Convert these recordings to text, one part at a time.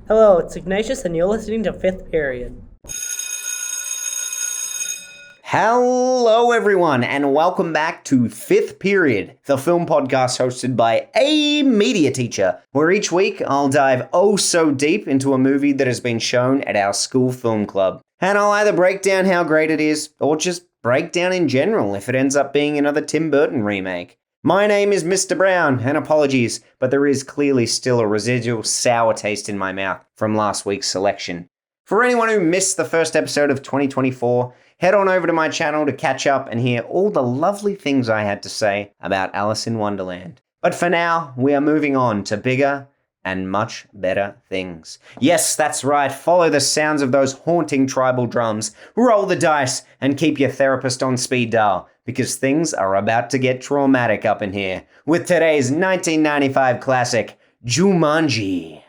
Hello, it's Ignatius, and you're listening to Fifth Period. Hello everyone, and welcome back to Fifth Period, the film podcast hosted by a media teacher, where each week I'll dive oh so deep into a movie that has been shown at our school film club. And I'll either break down how great it is, or just break down in general if it ends up being another Tim Burton remake. My name is Mr. Brown, and apologies, but there is clearly still a residual sour taste in my mouth from last week's selection. For anyone who missed the first episode of 2024, head on over to my channel to catch up and hear all the lovely things I had to say about Alice in Wonderland. But for now, we are moving on to bigger and much better things. Yes, that's right, follow the sounds of those haunting tribal drums, roll the dice, and keep your therapist on speed dial, because things are about to get traumatic up in here, with today's 1995 classic, Jumanji.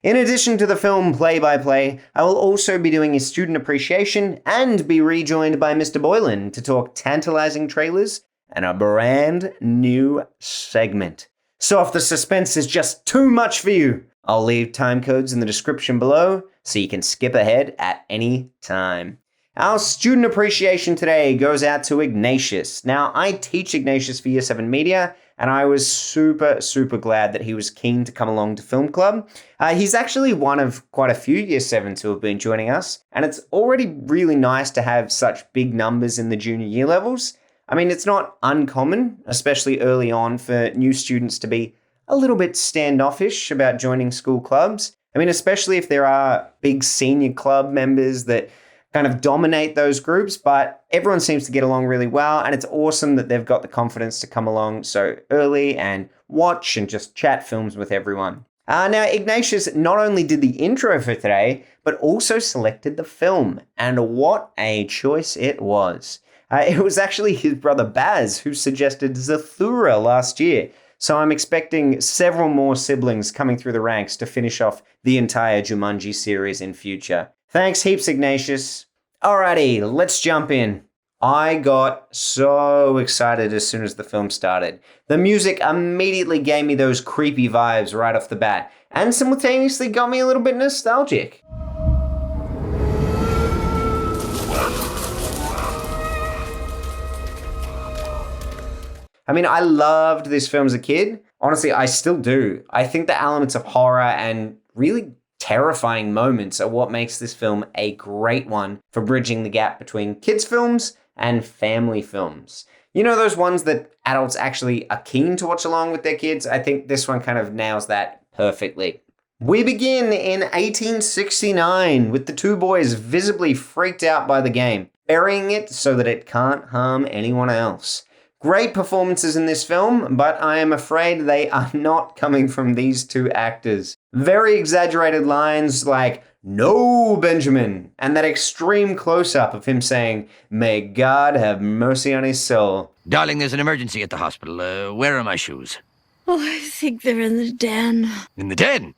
In addition to the film play-by-play, I will also be doing a student appreciation and be rejoined by Mr. Boylan to talk Tantalising Trailers and a brand new segment. So if the suspense is just too much for you, I'll leave time codes in the description below so you can skip ahead at any time. Our student appreciation today goes out to Ignatius. Now, I teach Ignatius for Year 7 Media, and I was super glad that he was keen to come along to Film Club. He's actually one of quite a few Year 7s who have been joining us, and it's already really nice to have such big numbers in the junior year levels. I mean, it's not uncommon, especially early on, for new students to be a little bit standoffish about joining school clubs. I mean, especially if there are big senior club members that kind of dominate those groups, but everyone seems to get along really well, and it's awesome that they've got the confidence to come along so early and watch and just chat films with everyone. Now, Ignatius not only did the intro for today, but also selected the film, and what a choice it was. It was actually his brother Baz who suggested Zathura last year, so I'm expecting several more siblings coming through the ranks to finish off the entire Jumanji series in future. Thanks heaps, Ignatius. Alrighty, let's jump in. I got so excited as soon as the film started. The music immediately gave me those creepy vibes right off the bat, and simultaneously got me a little bit nostalgic. I mean, I loved this film as a kid. Honestly, I still do. I think the elements of horror and really terrifying moments are what makes this film a great one for bridging the gap between kids' films and family films. You know, those ones that adults actually are keen to watch along with their kids? I think this one kind of nails that perfectly. We begin in 1869 with the two boys visibly freaked out by the game, burying it so that it can't harm anyone else. Great performances in this film, but I am afraid they are not coming from these two actors. Very exaggerated lines like, "No, Benjamin," and that extreme close-up of him saying, "May God have mercy on his soul." Darling, there's an emergency at the hospital. Where are my shoes? Oh, I think they're in the den. In the den?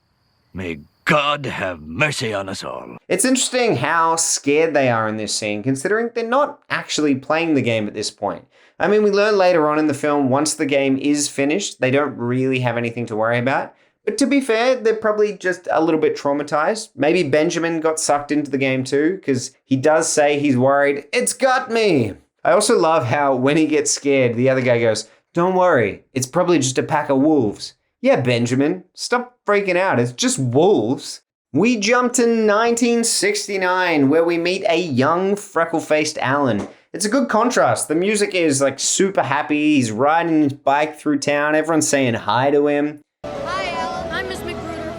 May God have mercy on us all. It's interesting how scared they are in this scene, considering they're not actually playing the game at this point. I mean, we learn later on in the film, once the game is finished, they don't really have anything to worry about. But to be fair, they're probably just a little bit traumatized. Maybe Benjamin got sucked into the game too, because he does say he's worried, "It's got me." I also love how when he gets scared, the other guy goes, "Don't worry, it's probably just a pack of wolves." Yeah, Benjamin, stop freaking out, it's just wolves. We jump to 1969, where we meet a young, freckle-faced Alan. It's a good contrast. The music is like super happy. He's riding his bike through town. Everyone's saying hi to him. Hi, Alan. I'm Miss McGruder.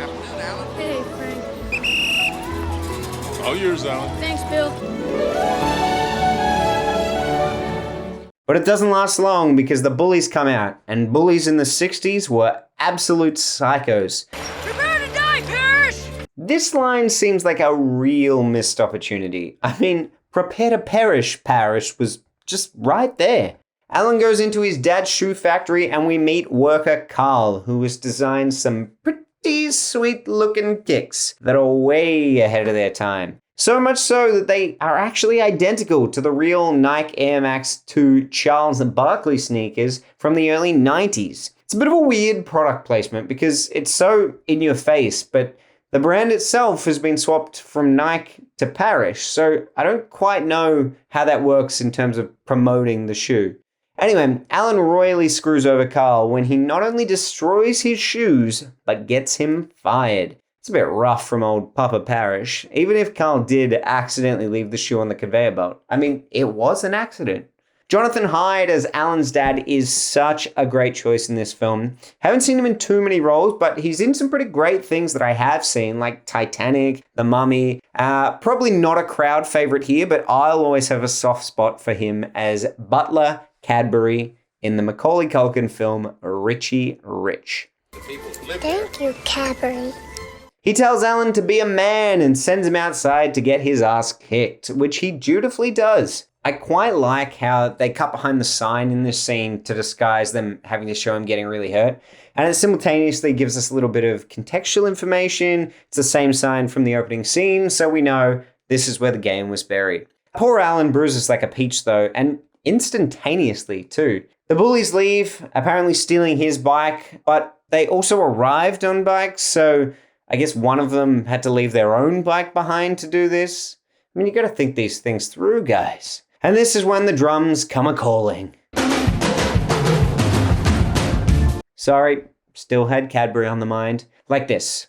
Afternoon, Alan. Hey, Frank. All yours, Alan. Thanks, Bill. But it doesn't last long because the bullies come out, and bullies in the 60s were absolute psychos. Prepare to die, Parrish! This line seems like a real missed opportunity. I mean, prepare to perish, Parrish was just right there. Alan goes into his dad's shoe factory and we meet worker Carl, who has designed some pretty sweet looking kicks that are way ahead of their time. So much so that they are actually identical to the real Nike Air Max 2 Charles Barkley sneakers from the early 90s. It's a bit of a weird product placement because it's so in your face, but The brand itself has been swapped from Nike to Parrish, so I don't quite know how that works in terms of promoting the shoe. Anyway, Alan royally screws over Carl when he not only destroys his shoes, but gets him fired. It's a bit rough from old Papa Parrish, even if Carl did accidentally leave the shoe on the conveyor belt. I mean, it was an accident. Jonathan Hyde as Alan's dad is such a great choice in this film. Haven't seen him in too many roles, but he's in some pretty great things that I have seen, like Titanic, The Mummy. Probably not a crowd favorite here, but I'll always have a soft spot for him as Butler Cadbury in the Macaulay Culkin film Richie Rich. Thank you, Cadbury. He tells Alan to be a man and sends him outside to get his ass kicked, which he dutifully does. I quite like how they cut behind the sign in this scene to disguise them having to show him getting really hurt. And it simultaneously gives us a little bit of contextual information. It's the same sign from the opening scene, so we know this is where the game was buried. Poor Alan bruises like a peach though, and instantaneously too. The bullies leave, apparently stealing his bike, but they also arrived on bikes, so I guess one of them had to leave their own bike behind to do this. I mean, you gotta think these things through, guys. And this is when the drums come a-calling. Sorry, still had Cadbury on the mind. Like this.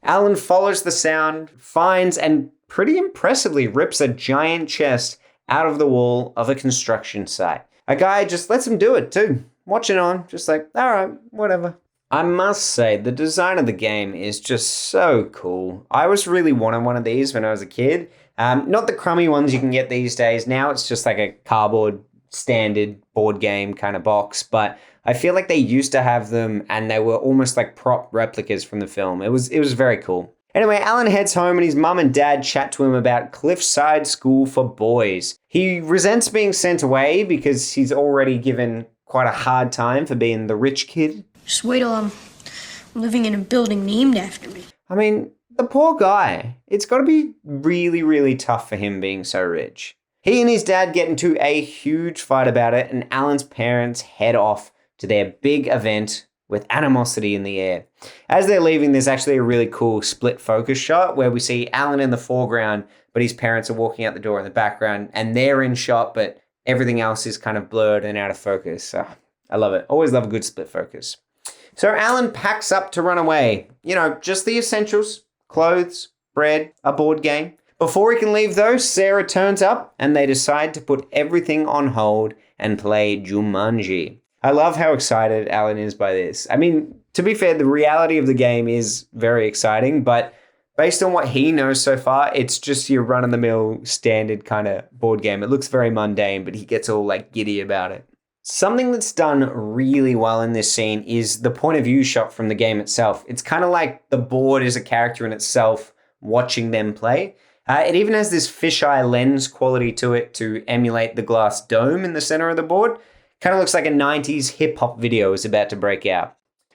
Alan follows the sound, finds and pretty impressively rips a giant chest out of the wall of a construction site. A guy just lets him do it too. Watching on, just like, alright, whatever. I must say, the design of the game is just so cool. I was really wanting one of these when I was a kid. Not the crummy ones you can get these days. Now it's just like a cardboard standard board game kind of box. But I feel like they used to have them and they were almost like prop replicas from the film. It was very cool. Anyway, Alan heads home and his mum and dad chat to him about Cliffside School for Boys. He resents being sent away because he's already given quite a hard time for being the rich kid. Just wait till I'm living in a building named after me. I mean, the poor guy. It's got to be really, really tough for him being so rich. He and his dad get into a huge fight about it, and Alan's parents head off to their big event with animosity in the air. As they're leaving, there's actually a really cool split focus shot where we see Alan in the foreground, but his parents are walking out the door in the background, and they're in shot, but everything else is kind of blurred and out of focus. So I love it. Always love a good split focus. So Alan packs up to run away. You know, just the essentials, clothes, bread, a board game. Before he can leave though, Sarah turns up and they decide to put everything on hold and play Jumanji. I love how excited Alan is by this. I mean, to be fair, the reality of the game is very exciting, but based on what he knows so far, it's just your run-of-the-mill standard kind of board game. It looks very mundane, but he gets all like giddy about it. Something that's done really well in this scene is the point of view shot from the game itself. It's kind of like the board is a character in itself watching them play. It even has this fisheye lens quality to it to emulate the glass dome in the center of the board. Kind of looks like a 90s hip-hop video is about to break out.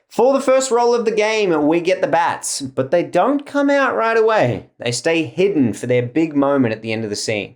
For the first roll of the game, we get the bats, but they don't come out right away. They stay hidden for their big moment at the end of the scene.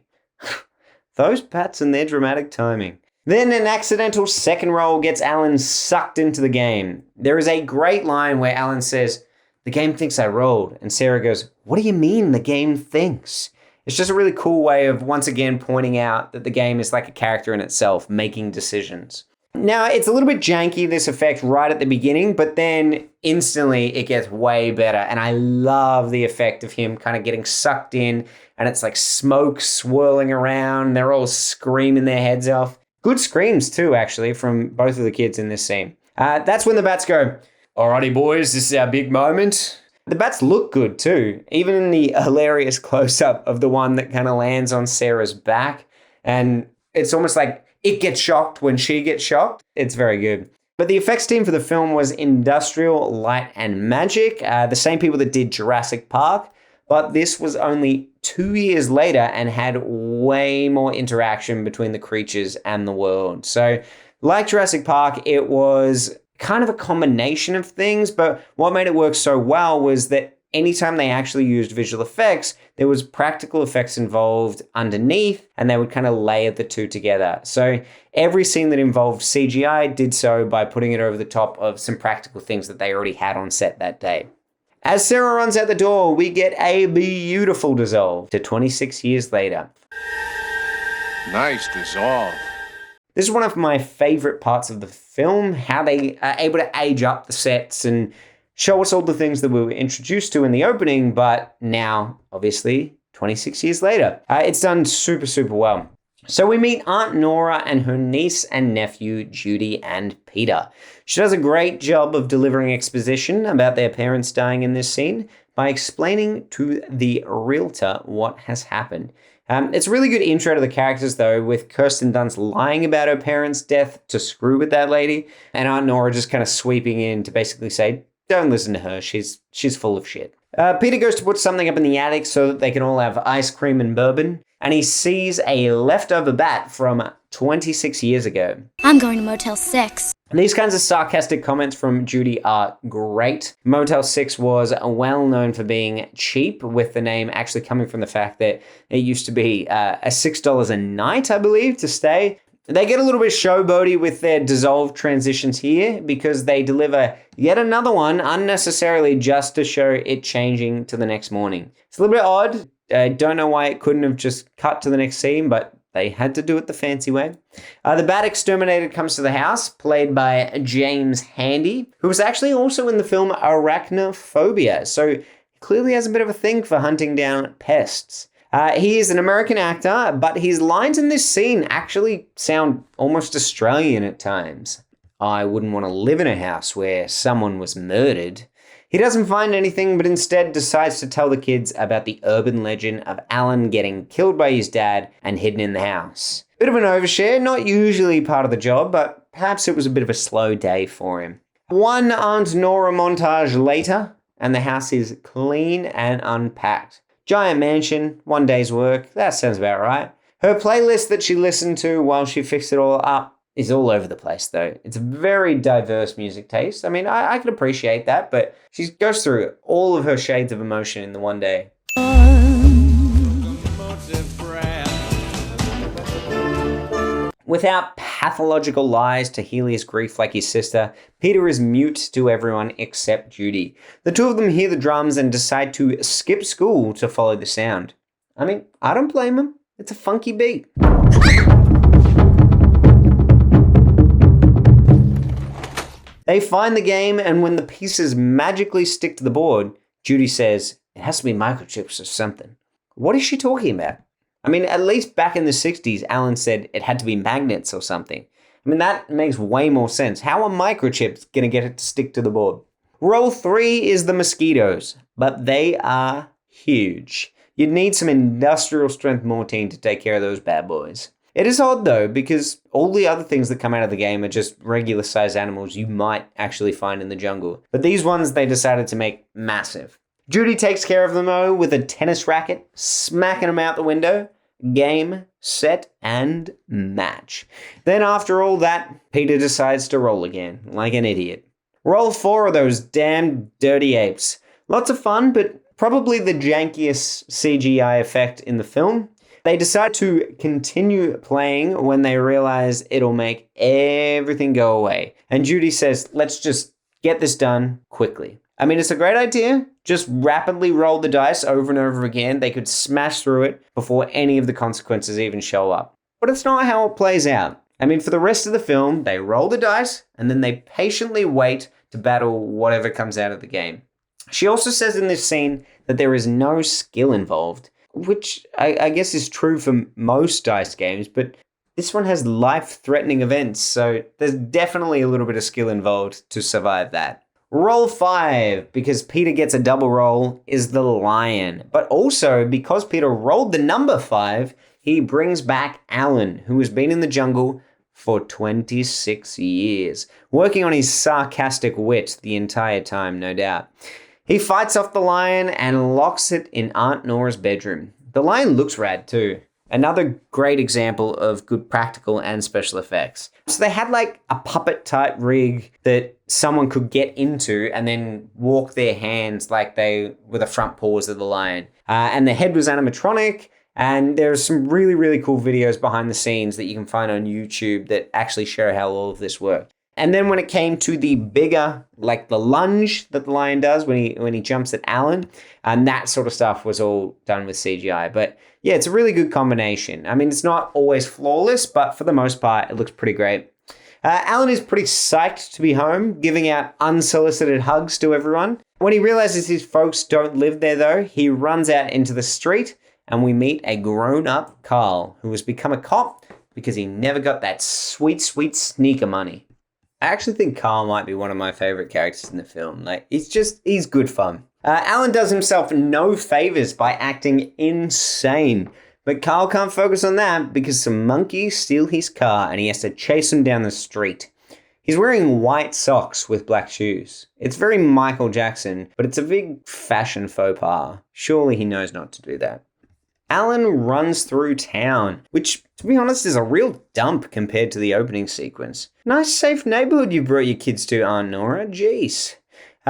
Those bats and their dramatic timing. Then an accidental second roll gets Alan sucked into the game. There is a great line where Alan says, "The game thinks I rolled." And Sarah goes, "What do you mean the game thinks?" It's just a really cool way of once again pointing out that the game is like a character in itself, making decisions. Now, it's a little bit janky, this effect, right at the beginning, but then instantly it gets way better. And I love the effect of him kind of getting sucked in and it's like smoke swirling around. They're all screaming their heads off. Good screams too, actually, from both of the kids in this scene. That's when the bats go, "Alrighty, boys, this is our big moment." The bats look good too, even in the hilarious close-up of the one that kind of lands on Sarah's back. And it's almost like it gets shocked when she gets shocked. It's very good. But the effects team for the film was Industrial Light and Magic, the same people that did Jurassic Park. But this was only 2 years later and had way more interaction between the creatures and the world. So like Jurassic Park, it was kind of a combination of things, but what made it work so well was that anytime they actually used visual effects, there was practical effects involved underneath, and they would kind of layer the two together. So every scene that involved CGI did so by putting it over the top of some practical things that they already had on set that day. As Sarah runs out the door, we get a beautiful dissolve to 26 years later. Nice dissolve. This is one of my favorite parts of the film, how they are able to age up the sets and show us all the things that we were introduced to in the opening, but now, obviously, 26 years later. It's done super, super well. So we meet Aunt Nora and her niece and nephew, Judy and Peter. She does a great job of delivering exposition about their parents dying in this scene by explaining to the realtor what has happened. It's a really good intro to the characters, though, with Kirsten Dunst lying about her parents' death to screw with that lady, and Aunt Nora just kind of sweeping in to basically say, don't listen to her, she's full of shit. Peter goes to put something up in the attic so that they can all have ice cream and bourbon, and he sees a leftover bat from 26 years ago. I'm going to Motel 6. These kinds of sarcastic comments from Judy are great. Motel 6 was well known for being cheap, with the name actually coming from the fact that it used to be a $6 a night, I believe, to stay. They get a little bit showboaty with their dissolve transitions here because they deliver yet another one unnecessarily just to show it changing to the next morning. It's a little bit odd. I don't know why it couldn't have just cut to the next scene, but they had to do it the fancy way. The Bat Exterminator comes to the house, played by James Handy, who was actually also in the film Arachnophobia, so clearly has a bit of a thing for hunting down pests. He is an American actor, but his lines in this scene actually sound almost Australian at times. I wouldn't want to live in a house where someone was murdered. He doesn't find anything, but instead decides to tell the kids about the urban legend of Alan getting killed by his dad and hidden in the house. Bit of an overshare, not usually part of the job, but perhaps it was a bit of a slow day for him. One Aunt Nora montage later, and the house is clean and unpacked. Giant mansion, one day's work, that sounds about right. Her playlist that she listened to while she fixed it all up is all over the place, though. It's a very diverse music taste. I mean, I can appreciate that, but she goes through all of her shades of emotion in the one day. Without pathological lies to heal his grief like his sister, Peter is mute to everyone except Judy. The two of them hear the drums and decide to skip school to follow the sound. I mean, I don't blame them. It's a funky beat. They find the game, and when the pieces magically stick to the board, Judy says, it has to be microchips or something. What is she talking about? I mean, at least back in the 60s, Alan said it had to be magnets or something. I mean, that makes way more sense. How are microchips going to get it to stick to the board? Roll 3 is the mosquitoes, but they are huge. You'd need some industrial strength mortine to take care of those bad boys. It is odd, though, because all the other things that come out of the game are just regular-sized animals you might actually find in the jungle. But these ones they decided to make massive. Judy takes care of them, though, with a tennis racket, smacking them out the window. Game, set, and match. Then after all that, Peter decides to roll again, like an idiot. Roll 4 of those damn dirty apes. Lots of fun, but probably the jankiest CGI effect in the film. They decide to continue playing when they realize it'll make everything go away. And Judy says, let's just get this done quickly. I mean, it's a great idea. Just rapidly roll the dice over and over again. They could smash through it before any of the consequences even show up. But it's not how it plays out. I mean, for the rest of the film, they roll the dice and then they patiently wait to battle whatever comes out of the game. She also says in this scene that there is no skill involved, which I guess is true for most dice games, but this one has life-threatening events, so there's definitely a little bit of skill involved to survive that. Roll 5, because Peter gets a double roll, is the lion. But also, because Peter rolled the number 5, he brings back Alan, who has been in the jungle for 26 years, working on his sarcastic wit the entire time, no doubt. He fights off the lion and locks it in Aunt Nora's bedroom. The lion looks rad too. Another great example of good practical and special effects. So they had like a puppet type rig that someone could get into and then walk their hands like they were the front paws of the lion. And the head was animatronic. And there's some really, really cool videos behind the scenes that you can find on YouTube that actually show how all of this worked. And then when it came to the bigger, like the lunge that the lion does when he jumps at Alan, and that sort of stuff was all done with CGI. But yeah, it's a really good combination. I mean, it's not always flawless, but for the most part, it looks pretty great. Alan is pretty psyched to be home, giving out unsolicited hugs to everyone. When he realizes his folks don't live there though, he runs out into the street, and we meet a grown-up Carl who has become a cop because he never got that sweet, sweet sneaker money. I actually think Carl might be one of my favorite characters in the film. Like, he's good fun. Alan does himself no favors by acting insane, but Carl can't focus on that because some monkeys steal his car and he has to chase them down the street. He's wearing white socks with black shoes. It's very Michael Jackson, but it's a big fashion faux pas. Surely he knows not to do that. Alan runs through town, which, to be honest, is a real dump compared to the opening sequence. Nice, safe neighborhood you brought your kids to, Aunt Nora. Jeez.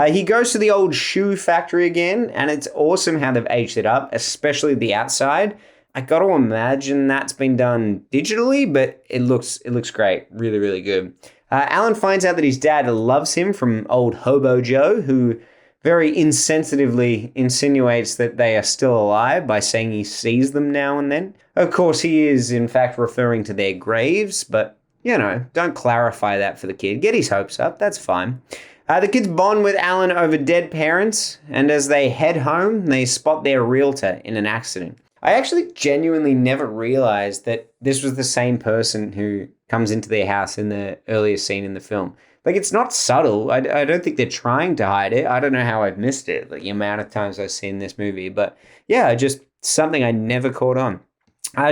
He goes to the old shoe factory again, and it's awesome how they've aged it up, especially the outside. I got to imagine that's been done digitally, but it looks great. Really, really good. Alan finds out that his dad loves him from old Hobo Joe, who very insensitively insinuates that they are still alive by saying he sees them now and then. Of course, he is in fact referring to their graves, but, don't clarify that for the kid. Get his hopes up, that's fine. The kids bond with Alan over dead parents, and as they head home, they spot their realtor in an accident. I actually genuinely never realized that this was the same person who comes into their house in the earlier scene in the film. Like, it's not subtle. I don't think they're trying to hide it. I don't know how I've missed it, like the amount of times I've seen this movie. But yeah, just something I never caught on.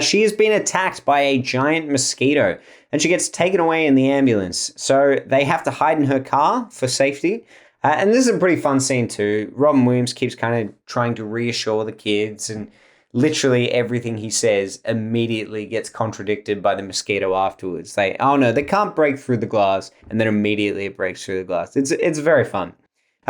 She has been attacked by a giant mosquito and she gets taken away in the ambulance. So they have to hide in her car for safety. And this is a pretty fun scene too. Robin Williams keeps kind of trying to reassure the kids, and literally everything he says immediately gets contradicted by the mosquito afterwards. They, oh no, they can't break through the glass, and then immediately it breaks through the glass. It's very fun.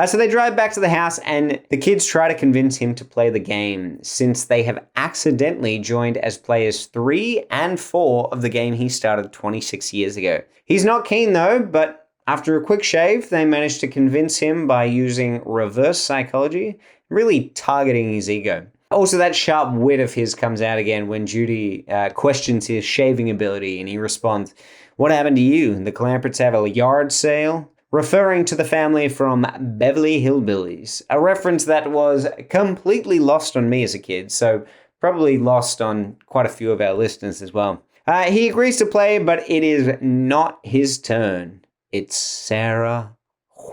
So they drive back to the house, and the kids try to convince him to play the game, since they have accidentally joined as players 3 and 4 of the game he started 26 years ago. He's not keen though, but after a quick shave, they manage to convince him by using reverse psychology, really targeting his ego. Also, that sharp wit of his comes out again when Judy questions his shaving ability, and he responds, "What happened to you? The Clamperts have a yard sale?" Referring to the family from Beverly Hillbillies, a reference that was completely lost on me as a kid, so probably lost on quite a few of our listeners as well. He agrees to play, but it is not his turn. It's Sarah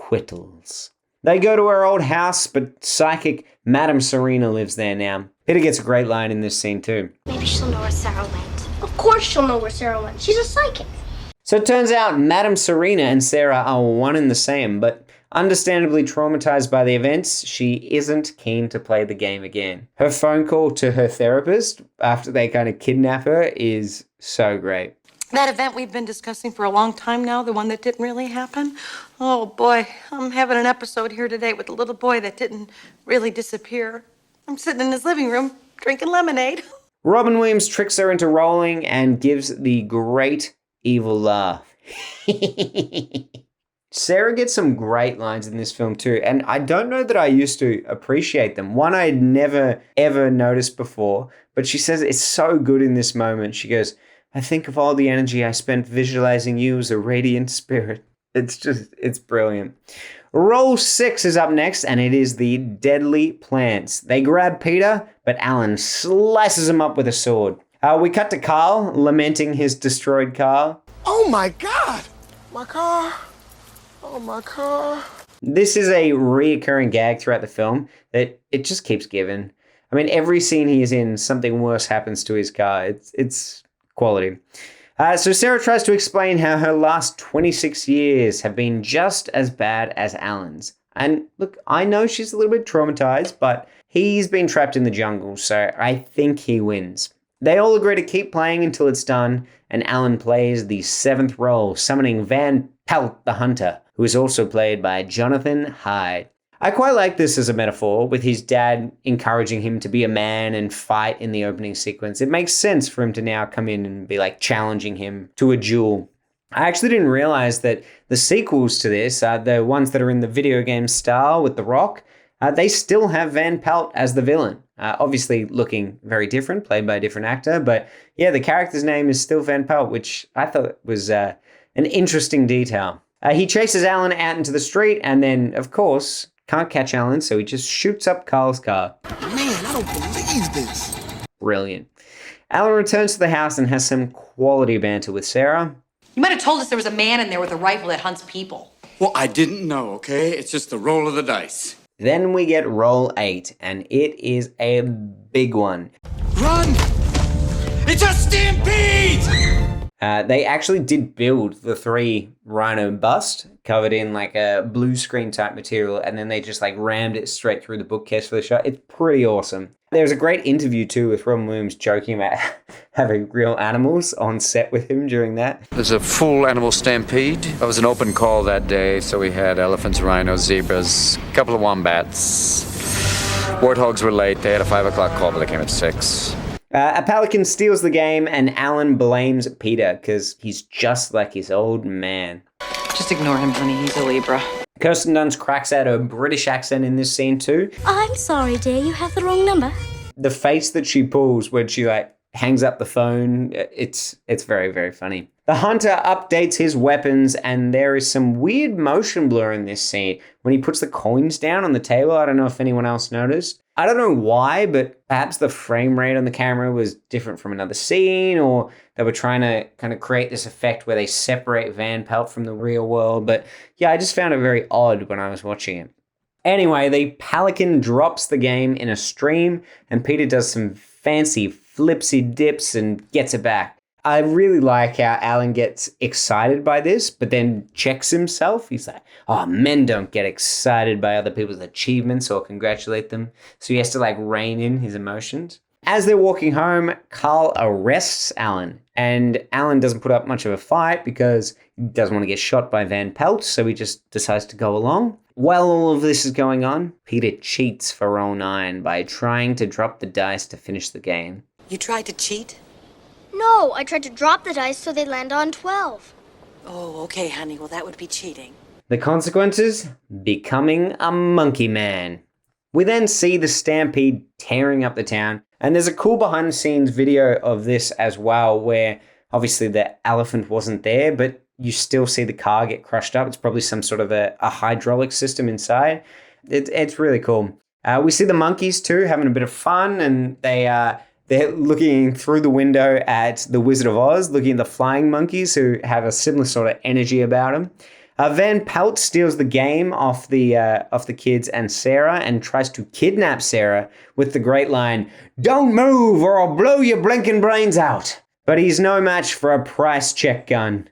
Whittles. They go to her old house, but psychic Madame Serena lives there now. Peter gets a great line in this scene too. Maybe she'll know where Sarah went. Of course she'll know where Sarah went. She's a psychic. So it turns out Madame Serena and Sarah are one and the same, but understandably traumatized by the events, she isn't keen to play the game again. Her phone call to her therapist after they kind of kidnap her is so great. That event we've been discussing for a long time now, the one that didn't really happen. Oh boy, I'm having an episode here today with the little boy that didn't really disappear. I'm sitting in his living room drinking lemonade. Robin Williams tricks her into rolling and gives the great evil laugh. Sarah gets some great lines in this film too, and I don't know that I used to appreciate them. One I had never ever noticed before, but she says it's so good in this moment. She goes, "I think of all the energy I spent visualizing you as a radiant spirit." It's brilliant. Roll 6 is up next, and it is the deadly plants. They grab Peter, but Alan slices him up with a sword. We cut to Carl lamenting his destroyed car. Oh my God! My car. Oh, my car. This is a reoccurring gag throughout the film that it just keeps giving. I mean, every scene he is in, something worse happens to his car. It's quality. So Sarah tries to explain how her last 26 years have been just as bad as Alan's. And look, I know she's a little bit traumatized, but he's been trapped in the jungle, so I think he wins. They all agree to keep playing until it's done, and Alan plays the 7th role, summoning Van Pelt the Hunter, who is also played by Jonathan Hyde. I quite like this as a metaphor, with his dad encouraging him to be a man and fight in the opening sequence. It makes sense for him to now come in and be like challenging him to a duel. I actually didn't realize that the sequels to this, the ones that are in the video game style with The Rock, they still have Van Pelt as the villain. Obviously looking very different, played by a different actor, but yeah, the character's name is still Van Pelt, which I thought was an interesting detail. He chases Alan out into the street and then, of course, can't catch Alan, so he just shoots up Carl's car. Man, I don't believe this. Brilliant. Alan returns to the house and has some quality banter with Sarah. You might have told us there was a man in there with a rifle that hunts people. Well, I didn't know, okay? It's just the roll of the dice. Then we get roll 8, and it is a big one. Run! It's a stampede! They actually did build the 3 rhino bust covered in like a blue screen type material, and then they just like rammed it straight through the bookcase for the shot. It's pretty awesome. There's a great interview too with Robin Williams joking about having real animals on set with him during that. There's a full animal stampede. It was an open call that day, so we had elephants, rhinos, zebras, a couple of wombats. Warthogs were late. They had a 5 o'clock call, but they came at 6. A pelican steals the game, and Alan blames Peter because he's just like his old man. Just ignore him, honey. He's a Libra. Kirsten Dunst cracks out a British accent in this scene too. I'm sorry, dear, you have the wrong number. The face that she pulls when she like hangs up the phone, it's very, very funny. The hunter updates his weapons, and there is some weird motion blur in this scene when he puts the coins down on the table. I don't know if anyone else noticed. I don't know why, but perhaps the frame rate on the camera was different from another scene, or they were trying to kind of create this effect where they separate Van Pelt from the real world. But yeah, I just found it very odd when I was watching it. Anyway, the pelican drops the game in a stream, and Peter does some fancy flipsy dips and gets it back. I really like how Alan gets excited by this, but then checks himself. He's like, oh, men don't get excited by other people's achievements or congratulate them. So he has to like rein in his emotions. As they're walking home, Carl arrests Alan, and Alan doesn't put up much of a fight because he doesn't want to get shot by Van Pelt, so he just decides to go along. While all of this is going on, Peter cheats for roll 9 by trying to drop the dice to finish the game. You tried to cheat? No, I tried to drop the dice so they land on 12. Oh, okay, honey. Well, that would be cheating. The consequences? Becoming a monkey man. We then see the stampede tearing up the town, and there's a cool behind the scenes video of this as well, where obviously the elephant wasn't there, but you still see the car get crushed up. It's probably some sort of a hydraulic system inside. It's really cool. We see the monkeys too having a bit of fun, and they're looking through the window at the Wizard of Oz, looking at the flying monkeys who have a similar sort of energy about them. Van Pelt steals the game off the kids and Sarah and tries to kidnap Sarah with the great line, "Don't move or I'll blow your blinking brains out." But he's no match for a price check gun.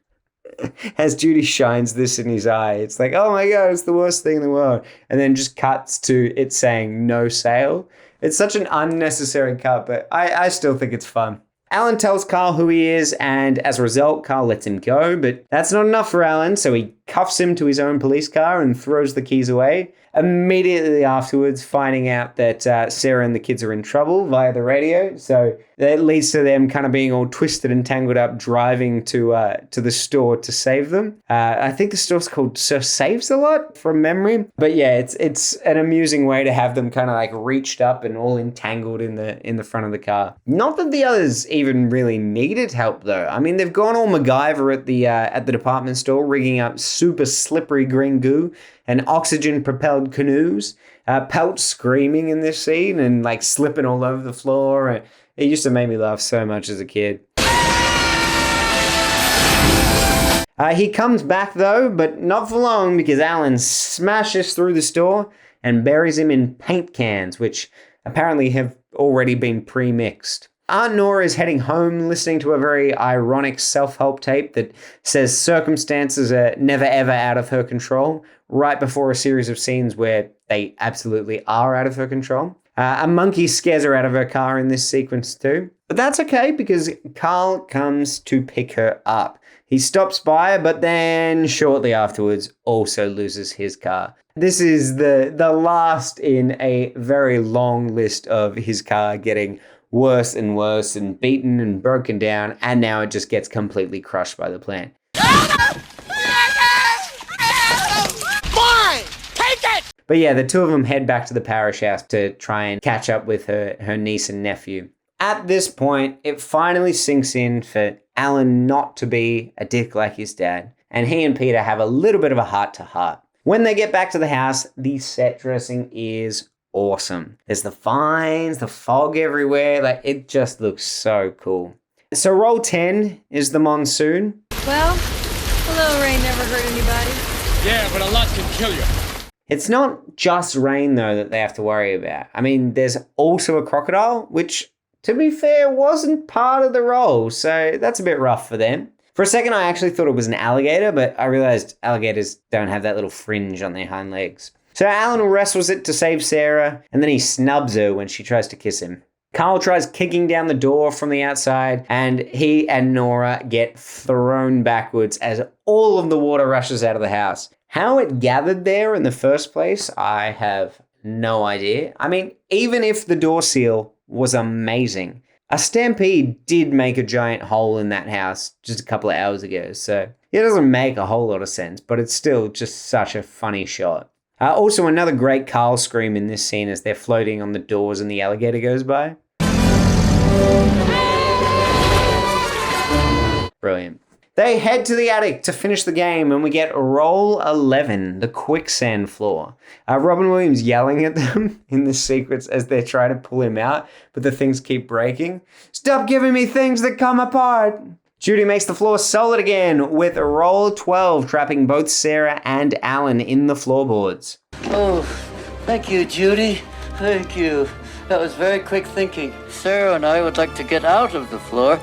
As Judy shines this in his eye, it's like, oh my God, it's the worst thing in the world. And then just cuts to it saying no sale. It's such an unnecessary cut, but I still think it's fun. Alan tells Carl who he is, and as a result, Carl lets him go, but that's not enough for Alan, so he cuffs him to his own police car and throws the keys away. Immediately afterwards, finding out that Sarah and the kids are in trouble via the radio, so that leads to them kind of being all twisted and tangled up, driving to the store to save them. I think the store's called Sir Saves-A-Lot from memory, but yeah, it's an amusing way to have them kind of like reached up and all entangled in the front of the car. Not that the others even really needed help though. I mean, they've gone all MacGyver at the department store, rigging up super slippery green goo and oxygen-propelled canoes. Pelt screaming in this scene and like slipping all over the floor. It used to make me laugh so much as a kid. He comes back though, but not for long because Alan smashes through the store and buries him in paint cans, which apparently have already been pre-mixed. Aunt Nora is heading home listening to a very ironic self-help tape that says circumstances are never ever out of her control, right before a series of scenes where they absolutely are out of her control. A monkey scares her out of her car in this sequence too. But that's okay because Carl comes to pick her up. He stops by, but then shortly afterwards also loses his car. This is the last in a very long list of his car getting worse and worse and beaten and broken down, and now it just gets completely crushed by the plant. Fine! Take it! But yeah, the two of them head back to the parish house to try and catch up with her niece and nephew. At this point, it finally sinks in for Alan not to be a dick like his dad, and he and Peter have a little bit of a heart-to-heart. When they get back to the house, the set dressing is awesome. There's the vines, the fog everywhere, like it just looks so cool. So roll 10 is the monsoon. Well, a little rain never hurt anybody. Yeah, but a lot can kill you. It's not just rain though that they have to worry about. I mean, there's also a crocodile, which to be fair wasn't part of the roll, so that's a bit rough for them. For a second, I actually thought it was an alligator, but I realized alligators don't have that little fringe on their hind legs. So Alan wrestles it to save Sarah, and then he snubs her when she tries to kiss him. Carl tries kicking down the door from the outside, and he and Nora get thrown backwards as all of the water rushes out of the house. How it gathered there in the first place, I have no idea. I mean, even if the door seal was amazing, a stampede did make a giant hole in that house just a couple of hours ago, so it doesn't make a whole lot of sense, but it's still just such a funny shot. Also, another great Carl scream in this scene as they're floating on the doors and the alligator goes by. Brilliant. They head to the attic to finish the game, and we get roll 11, the quicksand floor. Robin Williams yelling at them in this sequence as they're trying to pull him out, but the things keep breaking. Stop giving me things that come apart. Judy makes the floor solid again with roll 12, trapping both Sarah and Alan in the floorboards. Oh, thank you, Judy. Thank you. That was very quick thinking. Sarah and I would like to get out of the floor,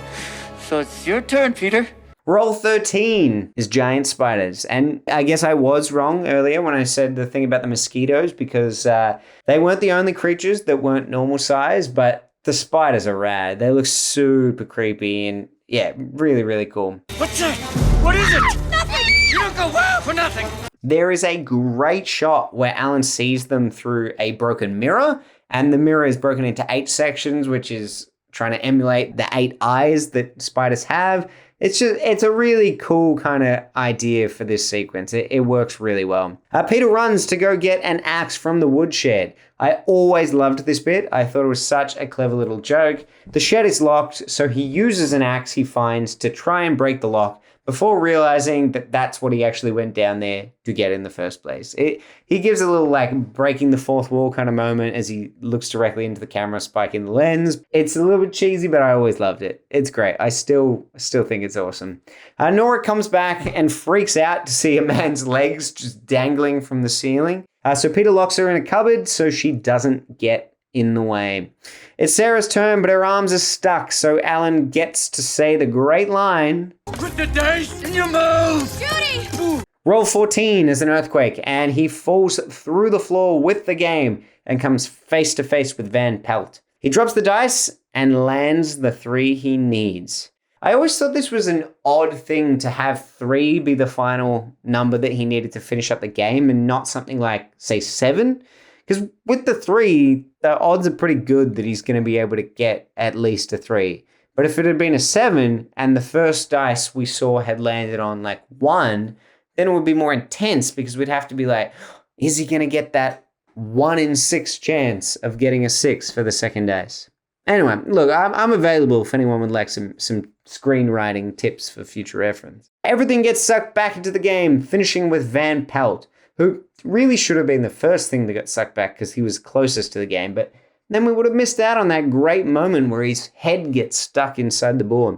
so it's your turn, Peter. Roll 13 is giant spiders. And I guess I was wrong earlier when I said the thing about the mosquitoes because they weren't the only creatures that weren't normal size, but the spiders are rad. They look super creepy and yeah, really, really cool. What's that? What is it? Nothing! You don't go wow for nothing! There is a great shot where Alan sees them through a broken mirror, and the mirror is broken into 8 sections, which is trying to emulate the 8 eyes that spiders have. It's a really cool kind of idea for this sequence. It works really well. Peter runs to go get an axe from the woodshed. I always loved this bit. I thought it was such a clever little joke. The shed is locked, so he uses an axe he finds to try and break the lock before realizing that that's what he actually went down there to get in the first place. He gives a little like breaking the fourth wall kind of moment as he looks directly into the camera, spiking the lens. It's a little bit cheesy, but I always loved it. It's great. I still think it's awesome. Nora comes back and freaks out to see a man's legs just dangling from the ceiling. So Peter locks her in a cupboard so she doesn't get in the way. It's Sarah's turn, but her arms are stuck, so Alan gets to say the great line, Put the dice in your mouth! Judy! Roll 14 is an earthquake, and he falls through the floor with the game and comes face to face with Van Pelt. He drops the dice and lands the 3 he needs. I always thought this was an odd thing to have 3 be the final number that he needed to finish up the game and not something like, say, 7. Because with the 3, the odds are pretty good that he's going to be able to get at least a 3. But if it had been a 7 and the first dice we saw had landed on like 1, then it would be more intense because we'd have to be like, is he going to get that 1 in 6 chance of getting a 6 for the second dice? Anyway, look, I'm available if anyone would like some screenwriting tips for future reference. Everything gets sucked back into the game, finishing with Van Pelt, who really should have been the first thing that got sucked back because he was closest to the game, but then we would have missed out on that great moment where his head gets stuck inside the board.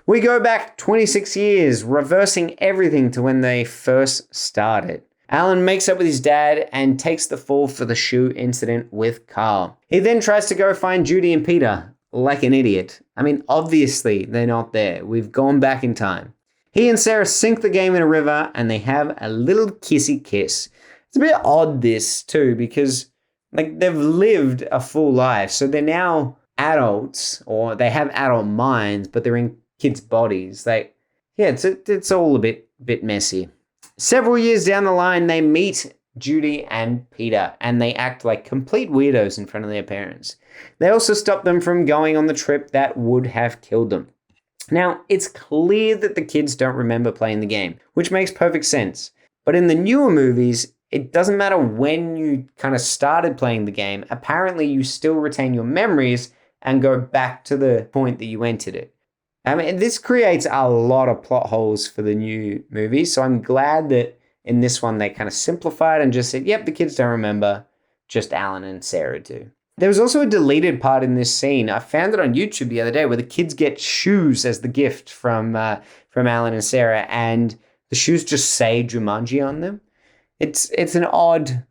We go back 26 years, reversing everything to when they first started. Alan makes up with his dad and takes the fall for the shoe incident with Carl. He then tries to go find Judy and Peter, like an idiot. I mean, obviously they're not there. We've gone back in time. He and Sarah sink the game in a river and they have a little kissy kiss. It's a bit odd this too because like they've lived a full life. So they're now adults, or they have adult minds, but they're in kids' bodies. It's all a bit messy. Several years down the line, they meet Judy and Peter, and they act like complete weirdos in front of their parents. They also stop them from going on the trip that would have killed them. Now, it's clear that the kids don't remember playing the game, which makes perfect sense. But in the newer movies, it doesn't matter when you kind of started playing the game. Apparently, you still retain your memories and go back to the point that you entered it. I mean, this creates a lot of plot holes for the new movies, so I'm glad that in this one they kind of simplified and just said, yep, the kids don't remember, just Alan and Sarah do. There was also a deleted part in this scene. I found it on YouTube the other day where the kids get shoes as the gift from Alan and Sarah, and the shoes just say Jumanji on them. It's an odd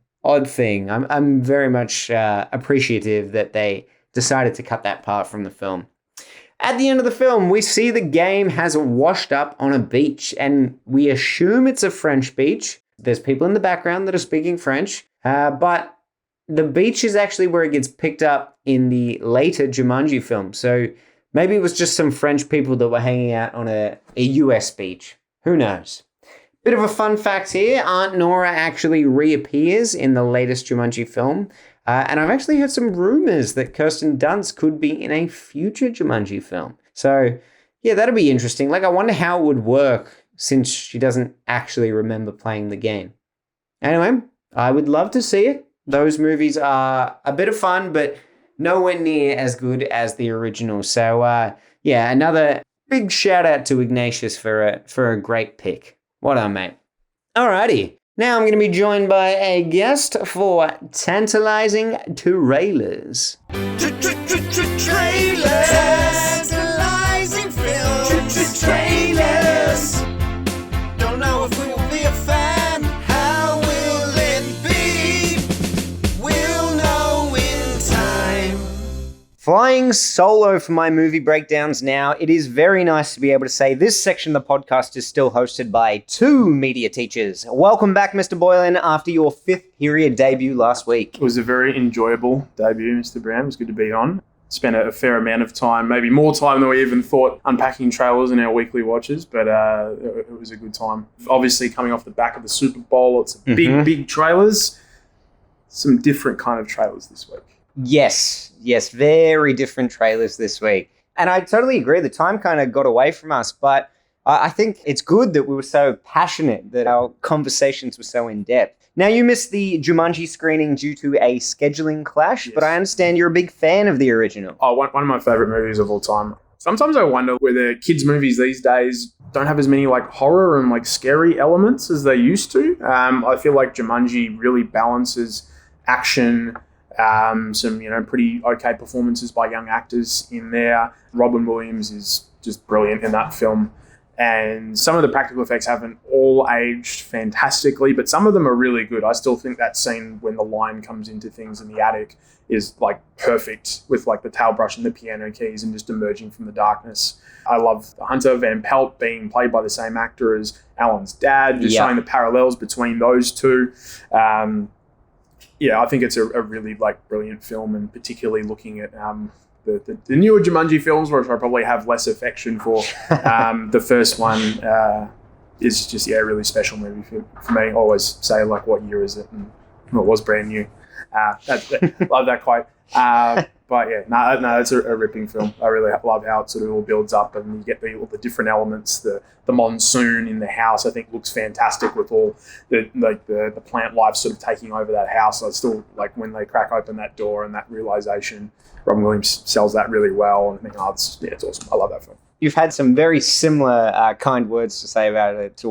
thing. I'm very much appreciative that they decided to cut that part from the film. At the end of the film, we see the game has washed up on a beach, and we assume it's a French beach. There's people in the background that are speaking French, but the beach is actually where it gets picked up in the later Jumanji film. So maybe it was just some French people that were hanging out on a US beach. Who knows? Bit of a fun fact here, Aunt Nora actually reappears in the latest Jumanji film. And I've actually heard some rumors that Kirsten Dunst could be in a future Jumanji film. So, yeah, that'll be interesting. I wonder how it would work since she doesn't actually remember playing the game. Anyway, I would love to see it. Those movies are a bit of fun, but nowhere near as good as the original. So, another big shout out to Ignatius for a great pick. Well done, mate. Alrighty. Now I'm going to be joined by a guest for Tantalising Trailers. Tantalizing films. Trailers. Don't know if we will be a fan. How will it be? We'll know in time. Flying solo for my movie breakdowns now, it is very nice to be able to say this section of the podcast is still hosted by two media teachers. Welcome back, Mr. Boylan, after your fifth period debut last week. It was a very enjoyable debut, Mr. Brown. It was good to be on. Spent a fair amount of time, maybe more time than we even thought, unpacking trailers in our weekly watches, but it was a good time. Obviously, coming off the back of the Super Bowl, lots of big trailers. Some different kind of trailers this week. Yes, very different trailers this week. And I totally agree, the time kind of got away from us, but I think it's good that we were so passionate, that our conversations were so in-depth. Now, you missed the Jumanji screening due to a scheduling clash, but I understand you're a big fan of the original. Oh, one of my favourite movies of all time. Sometimes I wonder whether kids' movies these days don't have as many horror and scary elements as they used to. I feel like Jumanji really balances action, some pretty okay performances by young actors in there. Robin Williams is just brilliant in that film, and some of the practical effects haven't all aged fantastically, but some of them are really good. I still think that scene when the lion comes into things in the attic is perfect, with the tail brush and the piano keys and just emerging from the darkness. I love Hunter Van Pelt being played by the same actor as Alan's dad, just showing the parallels between those two. I think it's a really brilliant film, and particularly looking at the newer Jumanji films, which I probably have less affection for. The first one is just a really special movie for me. I always say what year is it, and it was brand new. Love that quote. But it's a ripping film. I really love how it sort of all builds up, and you get all the different elements. The monsoon in the house, I think, looks fantastic with all the plant life sort of taking over that house. I still when they crack open that door and that realization. Robin Williams sells that really well, and I think it's awesome. I love that film. You've had some very similar kind words to say about it to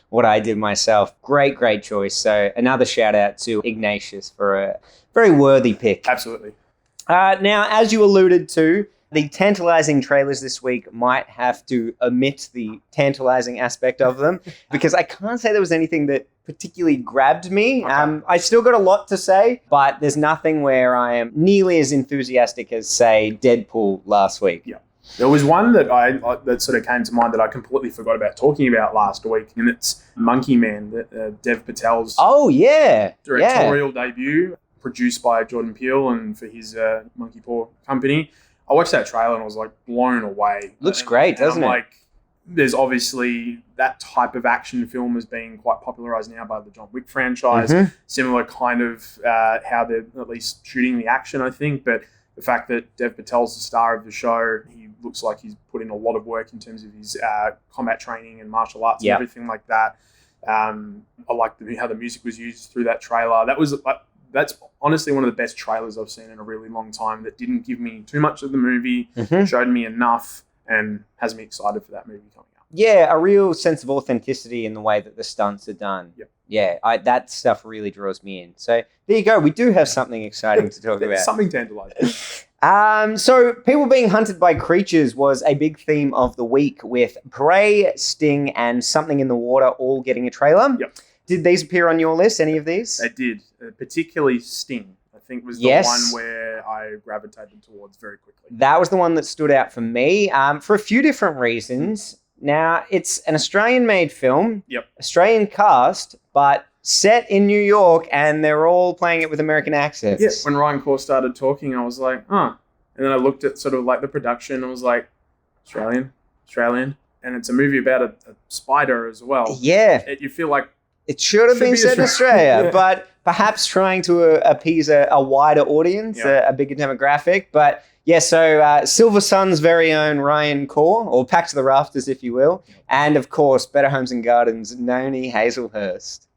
what I did myself. Great choice. So another shout out to Ignatius for a very worthy pick. Absolutely. Now, as you alluded to, the tantalizing trailers this week might have to omit the tantalizing aspect of them, because I can't say there was anything that particularly grabbed me. Okay. I still got a lot to say, but there's nothing where I am nearly as enthusiastic as, say, Deadpool last week. Yeah. There was one that that sort of came to mind that I completely forgot about talking about last week, and it's Monkey Man, Dev Patel's directorial debut, produced by Jordan Peele and for his Monkey Paw company. I watched that trailer and I was like blown away. Looks great, doesn't it? Like, there's obviously that type of action film is being quite popularized now by the John Wick franchise. Similar kind of how they're at least shooting the action, I think. But the fact that Dev Patel's the star of the show, he looks like he's put in a lot of work in terms of his combat training and martial arts and everything like that. I like how the music was used through that trailer. That's honestly one of the best trailers I've seen in a really long time, that didn't give me too much of the movie, showed me enough, and has me excited for that movie coming out. Yeah, a real sense of authenticity in the way that the stunts are done. Yep. Yeah, that stuff really draws me in. So there you go. We do have something exciting to talk about. Something tantalizing. So people being hunted by creatures was a big theme of the week, with Prey, Sting, and Something in the Water all getting a trailer. Yep. Did these appear on your list, any of these? They did, particularly Sting. I think was the one where I gravitated towards very quickly. That was the one that stood out for me for a few different reasons. Now, it's an Australian-made film, Australian cast, but set in New York, and they're all playing it with American accents. Yeah, when Ryan Corr started talking, I was like, huh. And then I looked at sort of like the production and was like, Australian. And it's a movie about a spider as well. Yeah. You feel like it should have been set in Australia, yeah. But perhaps trying to appease a wider audience, a bigger demographic. But yeah, so Silver Sun's very own Ryan Corr, or Pack to the Rafters, if you will. And of course, Better Homes and Gardens' Noni Hazelhurst.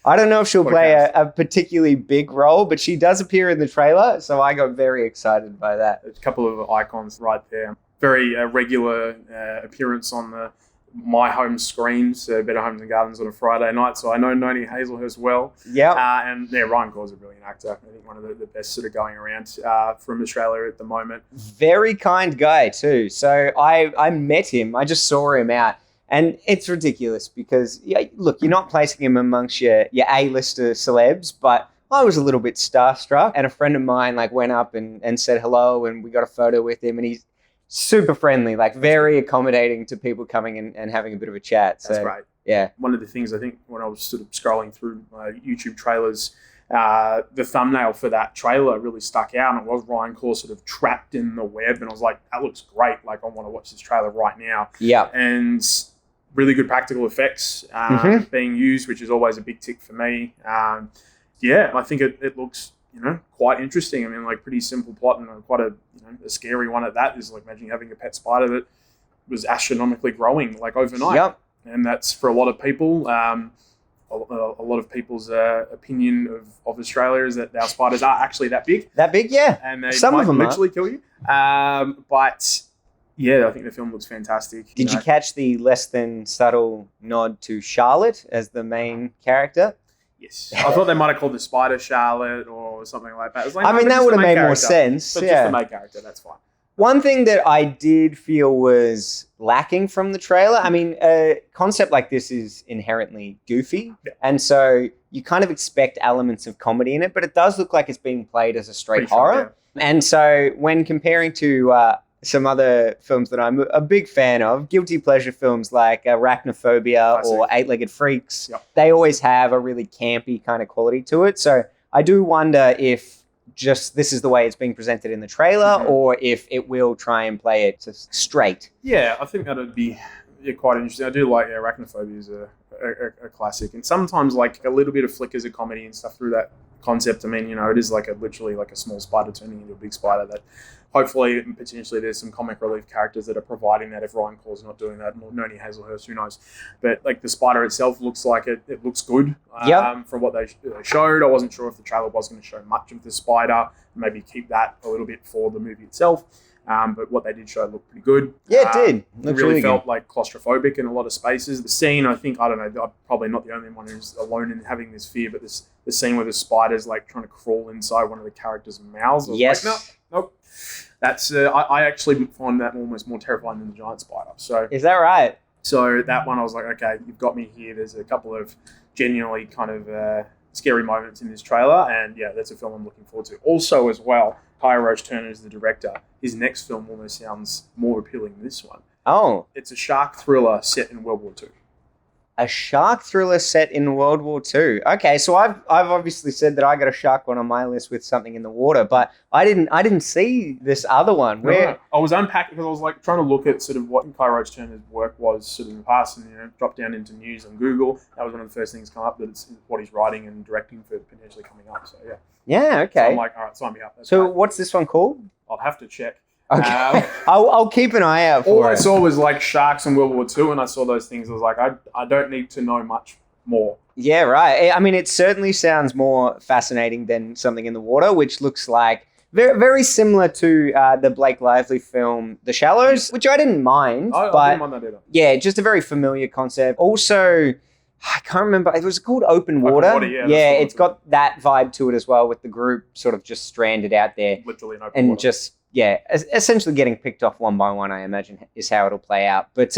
I don't know if she'll play a particularly big role, but she does appear in the trailer, so I got very excited by that. A couple of icons right there. Very regular appearance on my home screens, Better Homes and Gardens on a Friday night, so I know Noni Hazelhurst well. Yeah. And Ryan Corr's a brilliant actor. I think one of the best sort of going around from Australia at the moment. Very kind guy too. So I met him. I just saw him out. And it's ridiculous because, look, you're not placing him amongst your A-lister celebs, but I was a little bit starstruck. And a friend of mine went up and said hello, and we got a photo with him, and he's super friendly, very accommodating to people coming in and having a bit of a chat. So, that's right. Yeah. One of the things I think when I was sort of scrolling through YouTube trailers, the thumbnail for that trailer really stuck out, and it was Ryan Corr sort of trapped in the web, and I was like, that looks great. I want to watch this trailer right now. Yeah. And really good practical effects being used, which is always a big tick for me. I think it looks, quite interesting. I mean, pretty simple plot and quite a scary one at that. Is imagine having a pet spider that was astronomically growing overnight. Yep. And that's for a lot of people. A lot of people's opinion of Australia is that our spiders are actually that big. That big, yeah. And they Some might of them literally kill you. But yeah, I think the film looks fantastic. Did you catch the less than subtle nod to Charlotte as the main character? Yes. I thought they might have called the spider Charlotte or something like that. That would have made more sense. But just the main character, that's fine. One thing that I did feel was lacking from the trailer, I mean, a concept like this is inherently goofy. Yeah. And so you kind of expect elements of comedy in it, but it does look like it's being played as a straight horror. Yeah. And so when comparing to some other films that I'm a big fan of, guilty pleasure films like Arachnophobia or Eight-Legged Freaks, they always have a really campy kind of quality to it. So I do wonder if just this is the way it's being presented in the trailer, or if it will try and play it straight. Yeah, I think that would be quite interesting. I do like Arachnophobia is a classic, and sometimes a little bit of flickers of comedy and stuff through that concept. I mean, it is literally a small spider turning into a big spider that hopefully and potentially there's some comic relief characters that are providing that if Ryan Corr's not doing that, or Noni Hazelhurst, who knows. But the spider itself looks like it looks good from what they showed. I wasn't sure if the trailer was going to show much of the spider, maybe keep that a little bit for the movie itself. But what they did show looked pretty good. Yeah, it did. It really felt claustrophobic in a lot of spaces. The scene, I think, I don't know, I'm probably not the only one who's alone in having this fear, but the scene where the spider's trying to crawl inside one of the characters' mouths. Yes. Nope. That's I actually find that almost more terrifying than the giant spider. So is that right? So that one, I was like, okay, you've got me here. There's a couple of genuinely kind of scary moments in this trailer, and yeah, that's a film I'm looking forward to. Also, as well, Kaya Roach Turner is the director. His next film almost sounds more appealing than this one. Oh, it's a shark thriller set in World War II. A shark thriller set in World War II. Okay, so I've obviously said that I got a shark one on my list with something in the water, but I didn't see this other one. No. I was unpacking because I was like trying to look at sort of what Kai Roach Turner's work was sort of in the past, and drop down into news on Google. That was one of the first things come up, that it's what he's writing and directing for potentially coming up. So yeah. Yeah. Okay. So I'm like, all right, sign me up. That's so great. what's this one called? I'll have to check. Okay. I'll keep an eye out for all it. I saw was like sharks in World War II, and I saw those things. I was like, I don't need to know much more. Yeah, right. I mean, it certainly sounds more fascinating than something in the water, which looks like very, very similar to the Blake Lively film The Shallows, which I didn't mind. I didn't mind that either. Yeah, just a very familiar concept. Also, I can't remember. It was called Open Water. Yeah, it's got that vibe to it as well, with the group sort of just stranded out there. Literally an open and water. Just, yeah, essentially getting picked off one by one, I imagine, is how it'll play out. But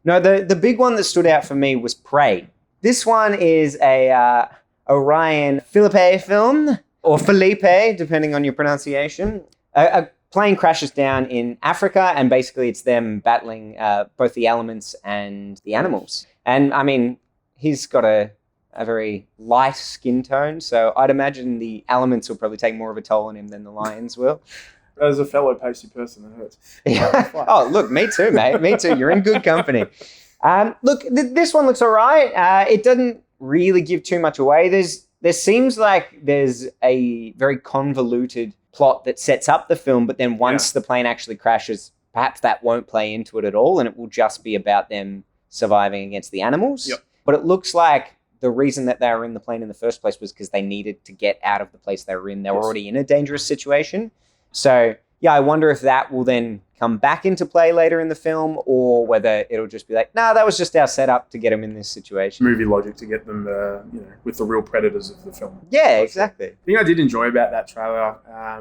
no, the big one that stood out for me was Prey. This one is a Ryan Philippe film, or Felipe, depending on your pronunciation. A plane crashes down in Africa, and basically it's them battling both the elements and the animals. And I mean, he's got a very light skin tone, so I'd imagine the elements will probably take more of a toll on him than the lions will. As a fellow pasty person, it hurts. Yeah. Oh, look, me too, mate. Me too. You're in good company. Look, this one looks all right. It doesn't really give too much away. There seems like there's a very convoluted plot that sets up the film, but then once the plane actually crashes, perhaps that won't play into it at all, and it will just be about them surviving against the animals. Yep. But it looks like the reason that they were in the plane in the first place was because they needed to get out of the place they were in. They were already in a dangerous situation. So, yeah, I wonder if that will then come back into play later in the film, or whether it'll just be like, nah, that was just our setup to get them in this situation. Movie logic to get them, with the real predators of the film. Yeah, exactly. The thing I did enjoy about that trailer,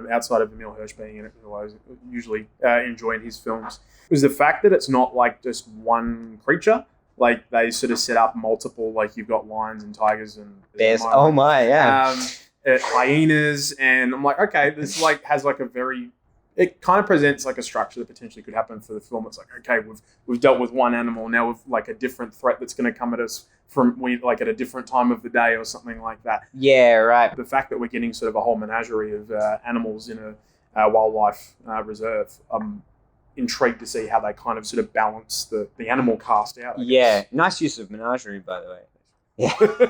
outside of Emil Hirsch being in it, who I was usually enjoying his films, was the fact that it's not like just one creature. Like, they sort of set up multiple, like you've got lions and tigers and bears. Oh my, yeah. Hyenas, and I'm like, okay, this like has like a very, it kind of presents like a structure that potentially could happen for the film. It's like, okay, we've dealt with one animal, now we've like a different threat that's going to come at us from like at a different time of the day or something like that. Yeah, right. The fact that we're getting sort of a whole menagerie of animals in a wildlife reserve, I'm intrigued to see how they kind of sort of balance the animal cast out. I guess. Nice use of menagerie, by the way. Yeah.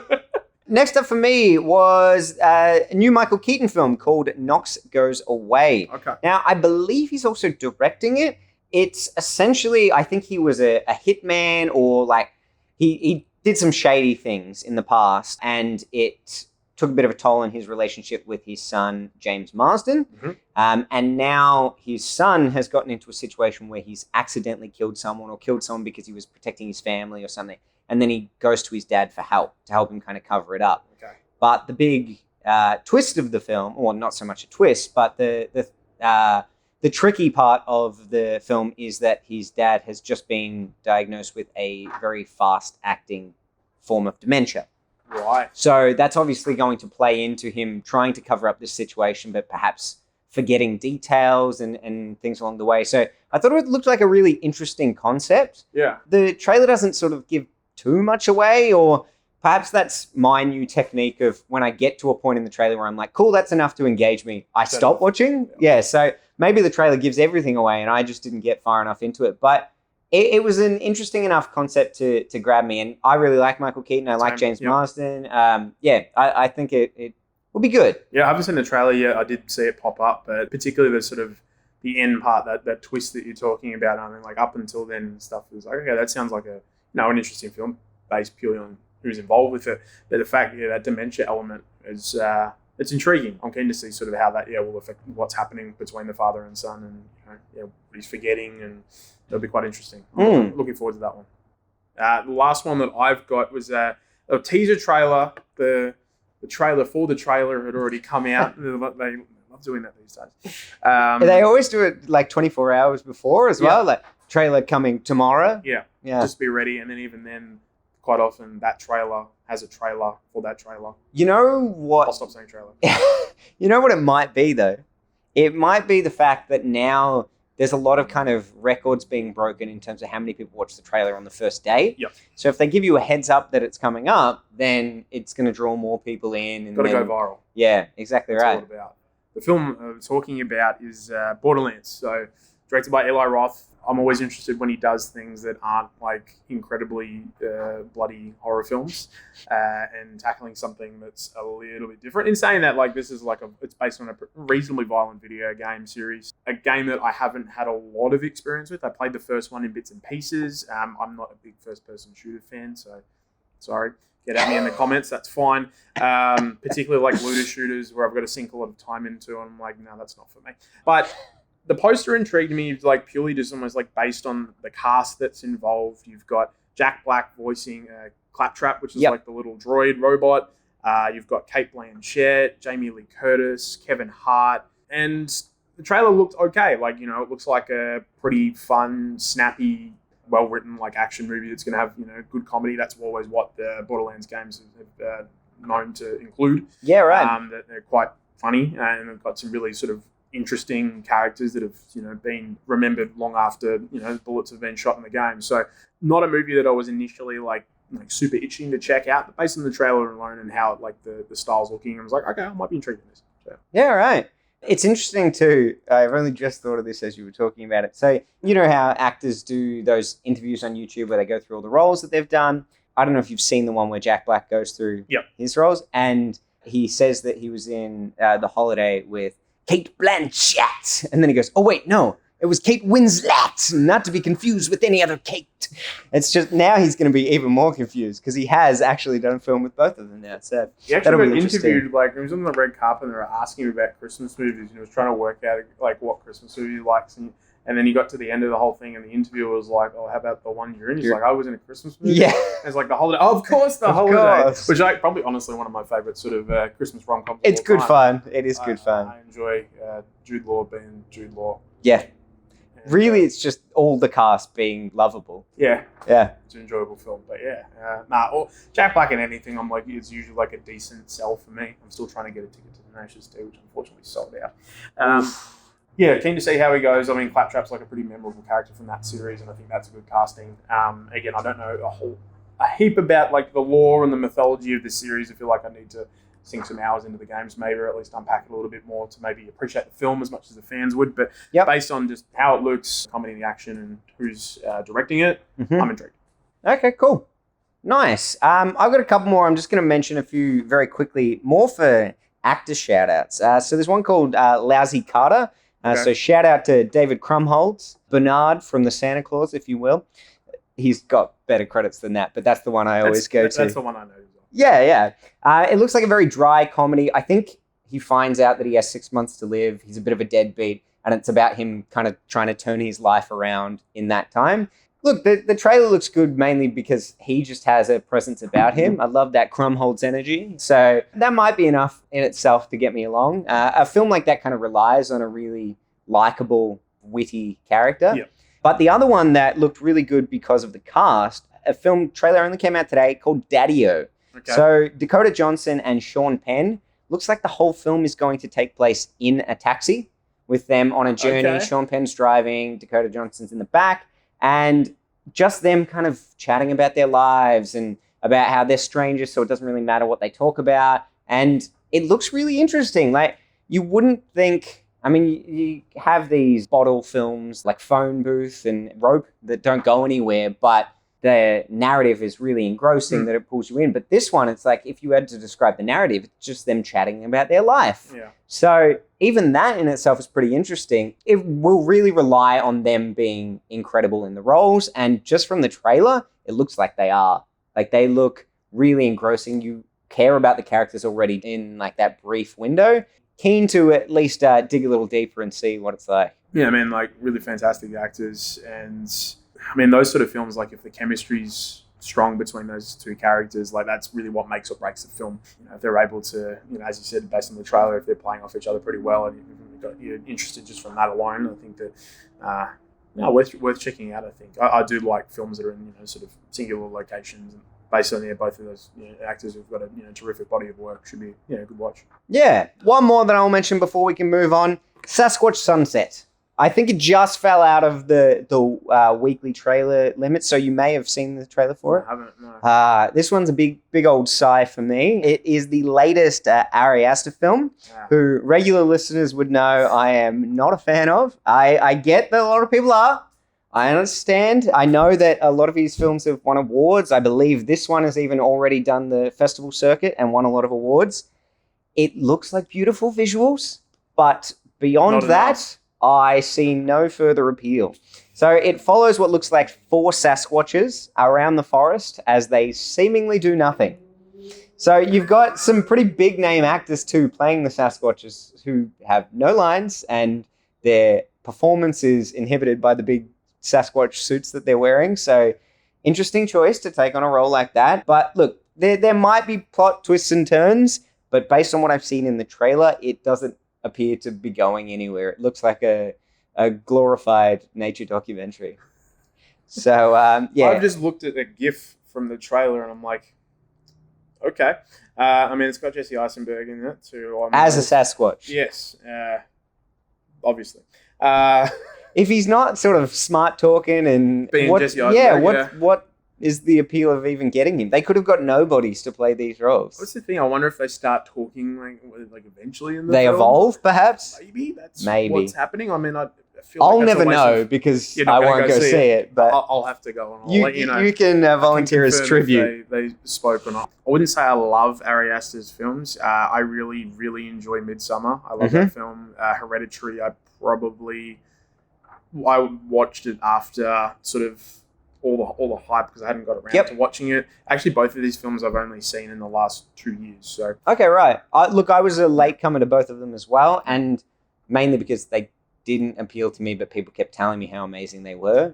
Next up for me was a new Michael Keaton film called Knox Goes Away. Okay. Now, I believe he's also directing it. It's essentially, I think he was a hitman, or like he did some shady things in the past, and it took a bit of a toll on his relationship with his son, James Marsden. Mm-hmm. And now his son has gotten into a situation where he's accidentally killed someone, or killed someone because he was protecting his family or something. And then he goes to his dad for help, to help him kind of cover it up. Okay. But the big twist of the film, or not so much a twist, but the tricky part of the film is that his dad has just been diagnosed with a very fast-acting form of dementia. Right. So that's obviously going to play into him trying to cover up this situation, but perhaps forgetting details and things along the way. So I thought it looked like a really interesting concept. Yeah. The trailer doesn't sort of give too much away, or perhaps that's my new technique of when I get to a point in the trailer where I'm like, cool, that's enough to engage me, I stop watching. Yeah, so maybe the trailer gives everything away and I just didn't get far enough into it. But it was an interesting enough concept to grab me, and I really like Michael Keaton. I like James Marsden. I think it will be good. Yeah, I haven't seen the trailer yet. I did see it pop up, but particularly the sort of the end part, that twist that you're talking about. I mean, like up until then, stuff was like, okay, that sounds like an interesting film based purely on who's involved with it. But the fact, that dementia element is it's intriguing. I'm keen to see sort of how that will affect what's happening between the father and son, and what he's forgetting, and it'll be quite interesting. I'm looking forward to that one. The last one that I've got was a teaser trailer. The trailer for the trailer had already come out. They love doing that these days. They always do it like 24 hours before as well. Like trailer coming tomorrow. Yeah. Just be ready, and then even then, quite often that trailer has a trailer for that trailer. You know what? I'll stop saying trailer. You know what it might be though? It might be the fact that now there's a lot of kind of records being broken in terms of how many people watch the trailer on the first day. Yep. So if they give you a heads up that it's coming up, then it's going to draw more people in. And Got to then, go viral. Yeah, exactly That's right. all about. The film I'm talking about is Borderlands. So directed by Eli Roth. I'm always interested when he does things that aren't like incredibly bloody horror films, and tackling something that's a little bit different. In saying that, like, this is like it's based on a reasonably violent video game series, a game that I haven't had a lot of experience with. I played the first one in bits and pieces. I'm not a big first-person shooter fan, so sorry. Get at me in the comments, that's fine. Particularly like looter shooters where I've got to sink a lot of time into, and I'm like, no, that's not for me. But the poster intrigued me, like purely just almost like based on the cast that's involved. You've got Jack Black voicing Claptrap, which is like the little droid robot. You've got Cate Blanchett, Jamie Lee Curtis, Kevin Hart, and the trailer looked okay. Like, you know, it looks like a pretty fun, snappy, well-written like action movie that's going to have, you know, good comedy. That's always what the Borderlands games have known to include. Yeah, right. That they're quite funny, and they've got some really sort of interesting characters that have, you know, been remembered long after, you know, bullets have been shot in the game. So not a movie that I was initially like super itching to check out, but based on the trailer alone and how like the style's looking, I was like, okay, I might be intrigued in this. So. Yeah, right. It's interesting too. I've only just thought of this as you were talking about it. So you know how actors do those interviews on YouTube where they go through all the roles that they've done. I don't know if you've seen the one where Jack Black goes through his roles, and he says that he was in The Holiday with Cate Blanchett. And then he goes, oh, wait, no, it was Kate Winslet, not to be confused with any other Kate. It's just now he's going to be even more confused because he has actually done a film with both of them now. So he actually got interviewed, like, he was on the red carpet and they were asking him about Christmas movies, and he was trying to work out, like, what Christmas movie he likes. And then he got to the end of the whole thing, and the interviewer was like, oh, how about the one you're in? He's like, I was in a Christmas movie. Yeah. It's like The Holiday. Oh, of course, The Holiday. Which I probably, honestly, one of my favourite sort of Christmas rom-coms. It's good fun. It is good fun. I enjoy Jude Law being Jude Law. Yeah. And, really, it's just all the cast being lovable. Yeah. Yeah. It's an enjoyable film. But yeah. Jack Black in anything, I'm like, it's usually like a decent sell for me. I'm still trying to get a ticket to the Ignatius too, which unfortunately sold out. Yeah, keen to see how he goes. I mean, Claptrap's like a pretty memorable character from that series, and I think that's a good casting. Again, I don't know a heap about like the lore and the mythology of the series. I feel like I need to sink some hours into the games, maybe, or at least unpack it a little bit more to maybe appreciate the film as much as the fans would. But based on just how it looks, comedy, the action, and who's directing it, I'm intrigued. Okay, cool. Nice. I've got a couple more. I'm just going to mention a few very quickly, more for actor shout-outs. So there's one called Lousy Carter. So shout out to David Krumholtz, Bernard from the Santa Claus, if you will. He's got better credits than that, but that's the one I always go to. That's the one I know as well. Yeah. It looks like a very dry comedy. I think he finds out that he has 6 months to live. He's a bit of a deadbeat, and it's about him kind of trying to turn his life around in that time. Look, the trailer looks good mainly because he just has a presence about him. I love that Krumholtz energy. So that might be enough in itself to get me along. A film like that kind of relies on a really likable, witty character. Yep. But the other one that looked really good because of the cast, a film trailer only came out today called Daddio. Okay. So Dakota Johnson and Sean Penn, looks like the whole film is going to take place in a taxi with them on a journey. Okay. Sean Penn's driving, Dakota Johnson's in the back. And just them kind of chatting about their lives and about how they're strangers, so it doesn't really matter what they talk about. And it looks really interesting. Like, you wouldn't think, I mean, you have these bottle films like Phone Booth and Rope that don't go anywhere, but the narrative is really engrossing that it pulls you in. But this one, it's like, if you had to describe the narrative, it's just them chatting about their life. Yeah. So even that in itself is pretty interesting. It will really rely on them being incredible in the roles. And just from the trailer, it looks like they are. Like, they look really engrossing. You care about the characters already in like that brief window. Keen to at least dig a little deeper and see what it's like. Yeah, I mean, like, really fantastic actors. And I mean, those sort of films, like, if the chemistry's strong between those two characters, like, that's really what makes or breaks the film. You know, if they're able to, you know, as you said, based on the trailer, if they're playing off each other pretty well and you're interested just from that alone, I think that worth checking out. I think I do like films that are in, you know, sort of singular locations, and based on both of those, you know, actors who've got a, you know, terrific body of work, should be, you know, a good watch. Yeah, one more that I'll mention before we can move on: Sasquatch Sunset. I think it just fell out of the weekly trailer limit, so you may have seen the trailer for it. I haven't, no. This one's a big old sigh for me. It is the latest Ari Aster film, who regular listeners would know I am not a fan of. I get that a lot of people are. I understand. I know that a lot of his films have won awards. I believe this one has even already done the festival circuit and won a lot of awards. It looks like beautiful visuals, but beyond that, I see no further appeal. So it follows what looks like 4 Sasquatches around the forest as they seemingly do nothing. So you've got some pretty big name actors too playing the Sasquatches who have no lines, and their performance is inhibited by the big Sasquatch suits that they're wearing. So interesting choice to take on a role like that. But look, there might be plot twists and turns, but based on what I've seen in the trailer, it doesn't appear to be going anywhere. It looks like a glorified nature documentary. So yeah, I've just looked at a GIF from the trailer and I'm like, okay. I mean, it's got Jesse Eisenberg in it too. As a Sasquatch. Yes, obviously. If he's not sort of smart talking and Being Jesse Eisenberg, what is the appeal of even getting him? They could have got nobodies to play these roles. What's the thing? I wonder if they start talking like eventually in the They film? evolve, perhaps? Maybe that's Maybe. what's happening. I mean, I feel I'll like that's never a waste know of- because You're not I gonna won't go see it. But I'll have to go and I'll let you know. You can volunteer as confirm if tribute. They spoke or not. I wouldn't say I love Ari Aster's films. I really enjoy Midsummer. I love that film. Hereditary, I watched it after sort of all the hype because I hadn't got around to watching it. Actually, both of these films I've only seen in the last 2 years. So Okay, right. Look, I was a latecomer to both of them as well, and mainly because they didn't appeal to me, but people kept telling me how amazing they were.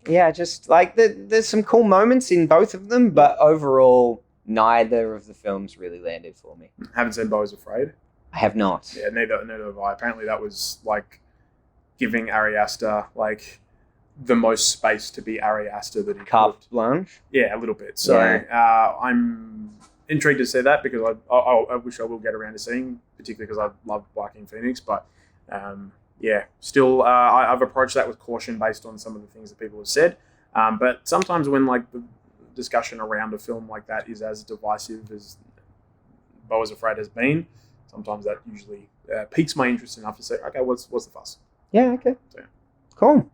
Yeah, just like there's some cool moments in both of them, but overall, neither of the films really landed for me. Haven't seen Beau is Afraid. I have not. Yeah, neither have I. Apparently, that was like giving Ari Aster like the most space to be Ari Aster that he Carte blanche. Yeah, a little bit. So I'm intrigued to see that because I wish I will get around to seeing, particularly because I love Joaquin Phoenix. But still, I've approached that with caution based on some of the things that people have said. But sometimes when like the discussion around a film like that is as divisive as Beau is Afraid has been, sometimes that usually piques my interest enough to say, okay, what's the fuss? Yeah, okay. So, Cool.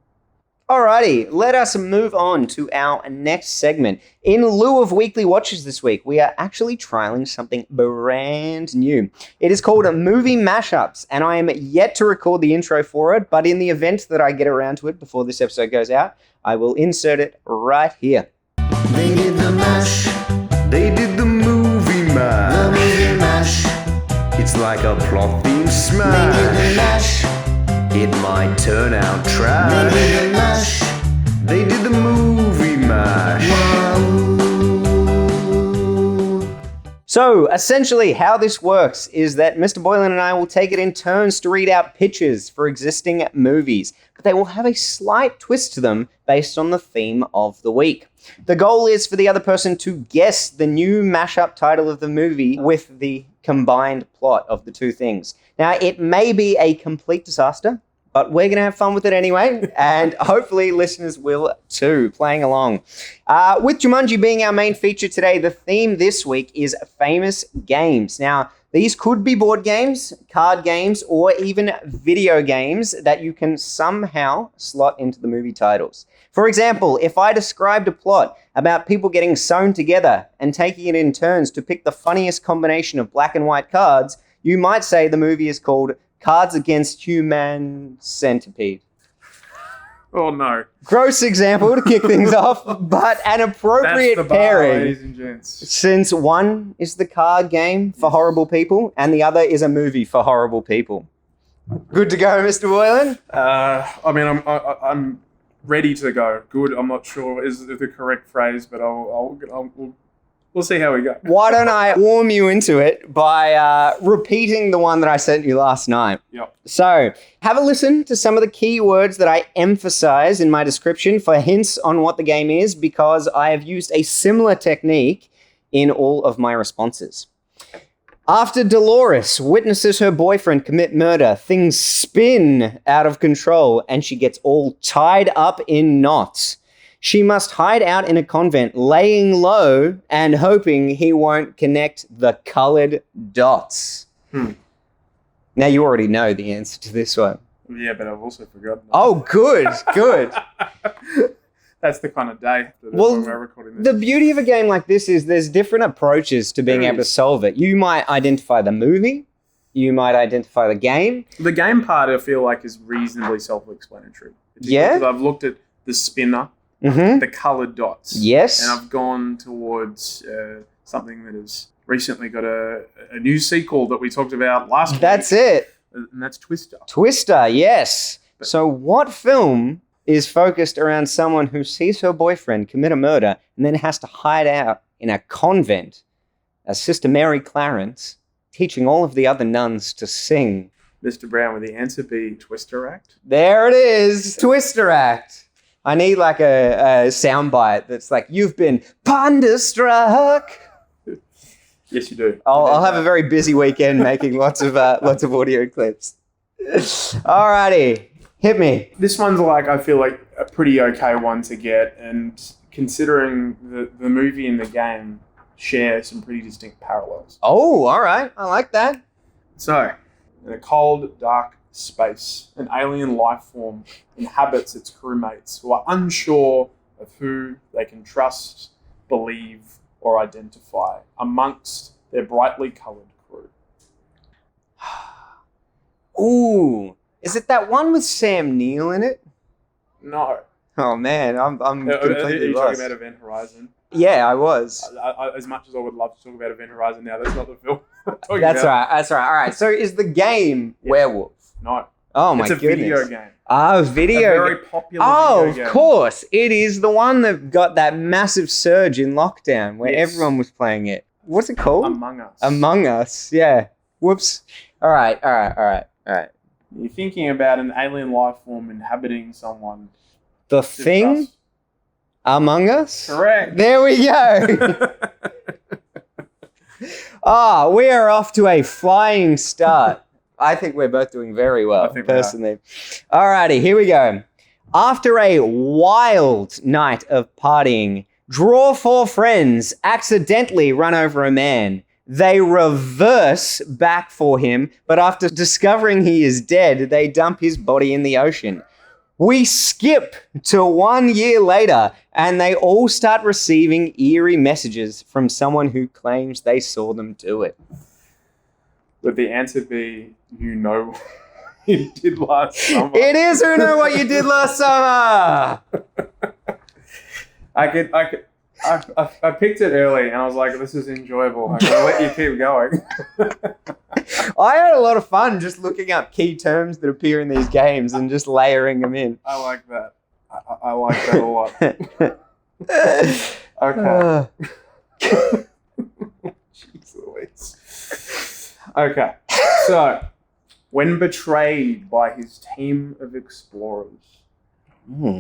Alrighty, let us move on to our next segment. In lieu of weekly watches this week, we are actually trialing something brand new. It is called Movie Mashups, and I am yet to record the intro for it, but in the event that I get around to it before this episode goes out, I will insert it right here. They did the mash. They did the movie mash. The movie mash. It's like a plot theme smash. They did the mash. It might turn out trash. They did the mash. They did the movie mash. So, essentially, how this works is that Mr. Boylan and I will take it in turns to read out pitches for existing movies, but they will have a slight twist to them based on the theme of the week. The goal is for the other person to guess the new mashup title of the movie with the combined plot of the two things. Now, it may be a complete disaster, but we're going to have fun with it anyway, and hopefully listeners will too, playing along. With Jumanji being our main feature today, the theme this week is famous games. Now, these could be board games, card games, or even video games that you can somehow slot into the movie titles. For example, if I described a plot about people getting sewn together and taking it in turns to pick the funniest combination of black and white cards, you might say the movie is called Cards Against Human Centipede. Oh no. Gross example to kick things off, but an appropriate That's the bar, pairing. ladies and gents. Since one is the card game for horrible people and the other is a movie for horrible people. Good to go, Mr. Boylan? I mean, I'm ready to go. Good. I'm not sure is the correct phrase, but we'll see how we go. Why don't I warm you into it by repeating the one that I sent you last night? Yep. So, have a listen to some of the key words that I emphasize in my description for hints on what the game is, because I have used a similar technique in all of my responses. After Dolores witnesses her boyfriend commit murder, things spin out of control and she gets all tied up in knots. She must hide out in a convent, laying low and hoping he won't connect the colored dots. Now you already know the answer to this one. Yeah, but I've also forgotten. Oh, good. That's the kind of day that Well, we're recording this. the beauty of a game like this is there's different approaches to being able to solve it. You might identify the movie. You might identify the game. The game part, I feel like, is reasonably self-explanatory. Yeah? Because I've looked at the spinner, Mm-hmm. the coloured dots. Yes. And I've gone towards something that has recently got a new sequel that we talked about last week. That's it. And that's Twister. Twister, yes. So what film is focused around someone who sees her boyfriend commit a murder and then has to hide out in a convent as Sister Mary Clarence, teaching all of the other nuns to sing? Mr. Brown, would the answer be Twister Act? There it is, Twister Act. I need like a soundbite that's like, you've been ponderstruck. Yes, you do. I'll have a very busy weekend making lots of audio clips. Alrighty, hit me. This one's like, I feel like a pretty okay one to get, and considering the movie and the game share some pretty distinct parallels. Oh, all right. I like that. So, in a cold, dark space, an alien life form inhabits its crewmates who are unsure of who they can trust, believe, or identify amongst their brightly coloured crew. Ooh, is it that one with Sam Neill in it? No. Oh man, I'm Are completely you lost. talking about Event Horizon? Yeah, I was. As much as I would love to talk about Event Horizon now, that's not the film. That's right. All right. So is the game Werewolf? No. Oh my it's a goodness. video game. Oh, video. A very popular video game. Of course. It is the one that got that massive surge in lockdown where Yes. everyone was playing it. What's it called? Among Us. Among Us. Yeah. Whoops. All right. You're thinking about an alien life form inhabiting someone. The to Thing? trust. Among Us? Correct. There we go. We are off to a flying start. I think we're both doing very well, I think we are. personally. Alrighty, here we go. After a wild night of partying, draw four friends accidentally run over a man. They reverse back for him, but after discovering he is dead, they dump his body in the ocean. We skip to 1 year later, and they all start receiving eerie messages from someone who claims they saw them do it. Would the answer be, you know what you did last summer? It is Who Know What You Did Last Summer! I picked it early, and I was like, this is enjoyable. I'm going to let you keep going. I had a lot of fun just looking up key terms that appear in these games and just layering them in. I like that. I like that a lot. Okay. Jeez Louise. Okay. So, when betrayed by his team of explorers,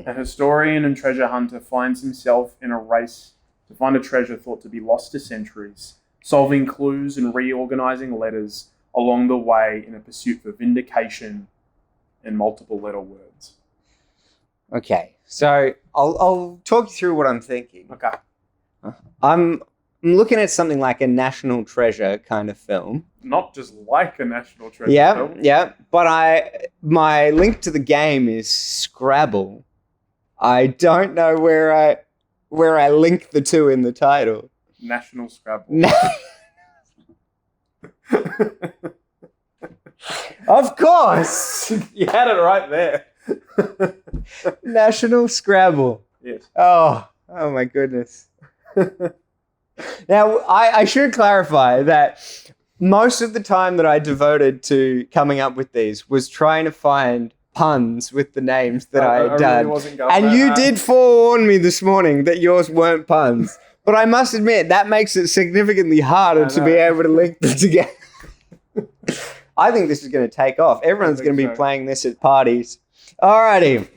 a historian and treasure hunter finds himself in a race to find a treasure thought to be lost to centuries, solving clues and reorganizing letters along the way in a pursuit for vindication and multiple letter words. Okay, so I'll talk you through what I'm thinking. Okay. I'm looking at something like a National Treasure kind of film. Not just like a National Treasure film. Yeah, but my link to the game is Scrabble. I don't know where I link the two in the title. National Scrabble. Of course! You had it right there. National Scrabble. Yes. Oh my goodness. Now, I should clarify that most of the time that I devoted to coming up with these was trying to find puns with the names that I had done. Really wasn't going And that you hard. did forewarn me this morning that yours weren't puns. But I must admit, that makes it significantly harder to be able to link them together. I think this is going to take off. Everyone's going to be playing this at parties. Alrighty.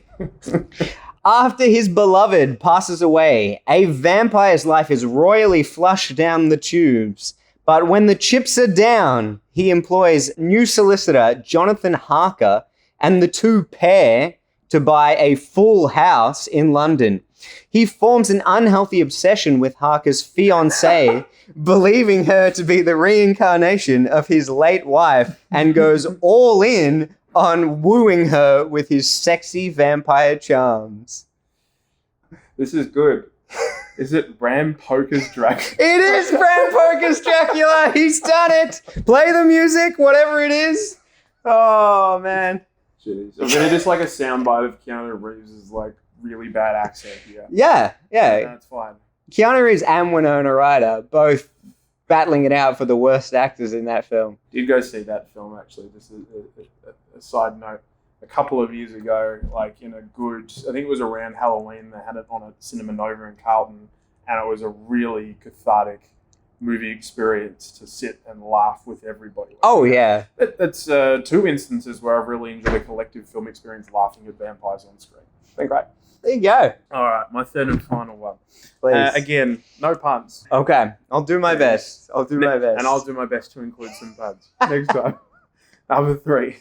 After his beloved passes away, a vampire's life is royally flushed down the tubes. But when the chips are down, he employs new solicitor Jonathan Harker and the two pair to buy a full house in London. He forms an unhealthy obsession with Harker's fiancée, believing her to be the reincarnation of his late wife, and goes all in on wooing her with his sexy vampire charms. This is good. Is it Bram Stoker's Dracula? It is Bram Stoker's Dracula. He's done it. Play the music, whatever it is. Oh, man. Jeez. I mean, just like a soundbite of Keanu Reeves' like really bad accent here. Yeah. That's fine. Keanu Reeves and Winona Ryder both battling it out for the worst actors in that film. Did go see that film, actually. Just a side note. A couple of years ago, like in a good, I think it was around Halloween, they had it on at Cinema Nova in Carlton, and it was a really cathartic movie experience to sit and laugh with everybody. Oh, yeah. That's two instances where I've really enjoyed a collective film experience laughing at vampires on screen. Been great. There you go. All right, my third and final one. Please. Again, no puns. Okay, I'll do my best. And I'll do my best to include some puns. Next time. Number 3.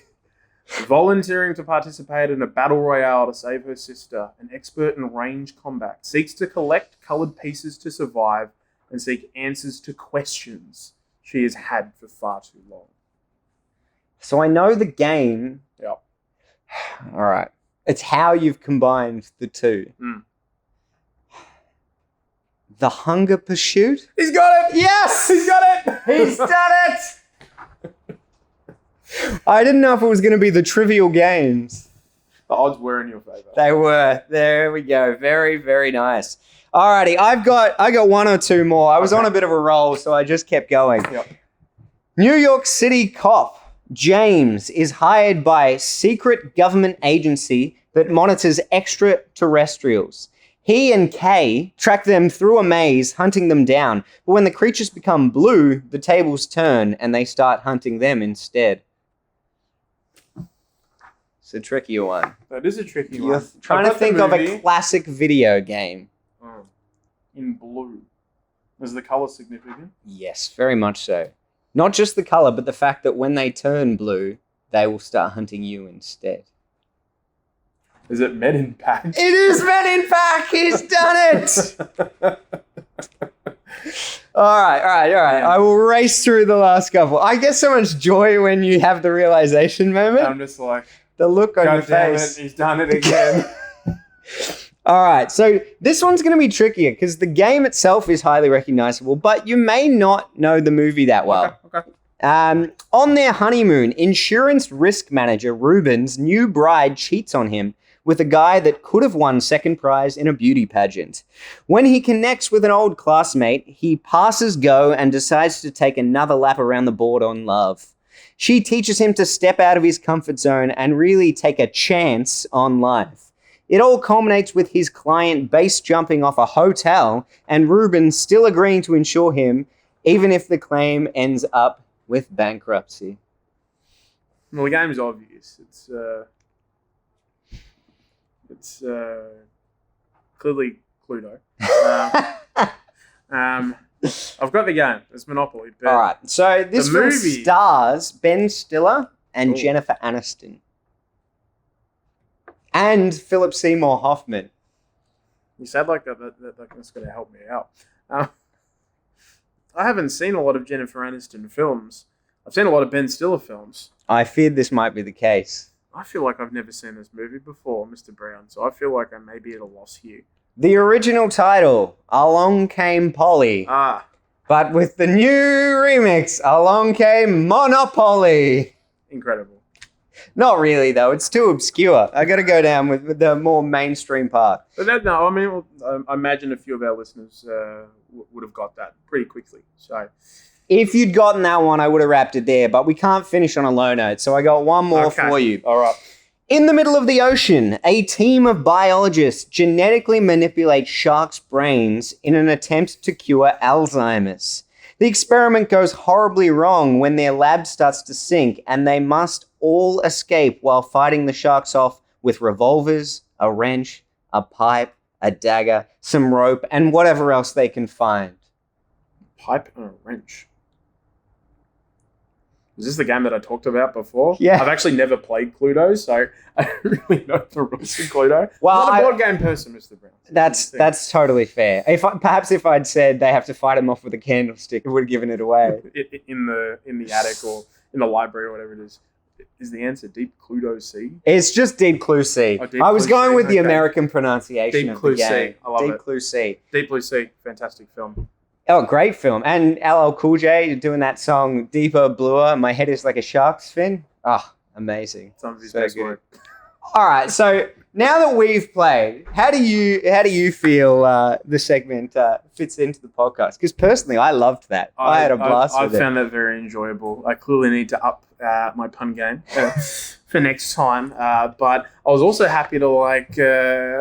Volunteering to participate in a battle royale to save her sister, an expert in range combat seeks to collect coloured pieces to survive and seek answers to questions she has had for far too long. So I know the game. Yep. All right. It's how you've combined the two. The Hunger Pursuit? He's got it! Yes! He's got it! He's done it! I didn't know if it was going to be the trivial games. The odds were in your favour. They were. There we go. Very, very nice. Alrighty, I got one or two more. I was on a bit of a roll, so I just kept going. Yep. New York City cop James is hired by a secret government agency that monitors extraterrestrials. He and Kay track them through a maze, hunting them down. But when the creatures become blue, the tables turn and they start hunting them instead. It's a trickier one. That is a tricky one. You're trying to think of a classic video game. In blue. Is the colour significant? Yes, very much so. Not just the colour, but the fact that when they turn blue, they will start hunting you instead. Is it Men in Pack? It is Men in Pack! He's done it! All right. I will race through the last couple. I get so much joy when you have the realization moment. I'm just like... The look on your damn face. It, he's done it again. All right, so this one's going to be trickier because the game itself is highly recognizable, but you may not know the movie that well. Okay. On their honeymoon, insurance risk manager Ruben's new bride cheats on him with a guy that could have won second prize in a beauty pageant. When he connects with an old classmate, he passes go and decides to take another lap around the board on love. She teaches him to step out of his comfort zone and really take a chance on life. It all culminates with his client base jumping off a hotel and Ruben still agreeing to insure him, even if the claim ends up with bankruptcy. Well, the game's obvious. It's clearly Cluedo. I've got the game. It's Monopoly. All right. So this film stars Ben Stiller and Jennifer Aniston. And Philip Seymour Hoffman. You said like that's going to help me out. I haven't seen a lot of Jennifer Aniston films. I've seen a lot of Ben Stiller films. I feared this might be the case. I feel like I've never seen this movie before, Mr. Brown, so I feel like I may be at a loss here. The original title, Along Came Polly. But with the new remix, Along Came Monopoly. Incredible. Not really, though. It's too obscure. I got to go down with the more mainstream part. But I imagine a few of our listeners would have got that pretty quickly. So, if you'd gotten that one, I would have wrapped it there. But we can't finish on a low note, so I got one more for you. All right. In the middle of the ocean, a team of biologists genetically manipulate sharks' brains in an attempt to cure Alzheimer's. The experiment goes horribly wrong when their lab starts to sink, and they must all escape while fighting the sharks off with revolvers, a wrench, a pipe, a dagger, some rope, and whatever else they can find. Pipe and a wrench. Is this the game that I talked about before? Yeah. I've actually never played Cluedo, so I don't really know the rules of Cluedo. Well, I'm not a board game person, Mr. Brown. That's totally fair. Perhaps if I'd said they have to fight him off with a candlestick, it would have given it away. In the attic or in the library or whatever it is. Is the answer Deep Cluedo C? It's just Deep Clue C. Oh, Deep I was Blue going Sea, with the okay. American pronunciation Deep of Blue the game. Sea. I love Deep it. Clue C. Deep Blue Sea. Fantastic film. Oh, great film. And LL Cool J doing that song Deeper, Bluer. My head is like a shark's fin. Oh, amazing. Some of his So best good. work. All right, so now that we've played, how do you feel the segment fits into the podcast? Because personally, I loved that. I had a blast I with it. found that very enjoyable. I clearly need to up my pun game for next time. But I was also happy to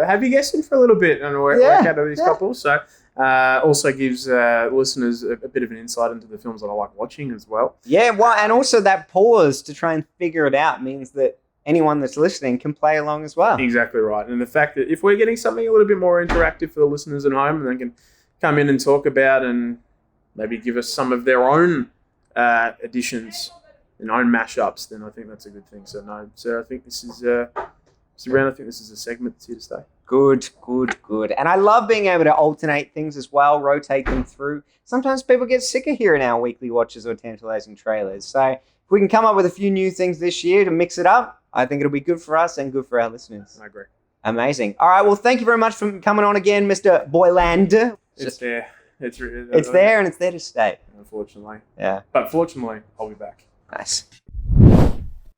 have you guessing for a little bit and work out of these couples. So also gives listeners a bit of an insight into the films that I like watching as well. Yeah, well, and also that pause to try and figure it out means that anyone that's listening can play along as well. Exactly right. And the fact that if we're getting something a little bit more interactive for the listeners at home, and they can come in and talk about and maybe give us some of their own additions and own mashups, then I think that's a good thing. So I think this is Mr. Brown, I think this is a segment that's here to stay. Good. And I love being able to alternate things as well, rotate them through. Sometimes people get sick of hearing our weekly watches or tantalizing trailers. So if we can come up with a few new things this year to mix it up, I think it'll be good for us and good for our listeners. I agree. Amazing. All right, well, thank you very much for coming on again, Mr. Boylan. It's there. It's there and it's there to stay. Unfortunately. Yeah. But fortunately, I'll be back. Nice.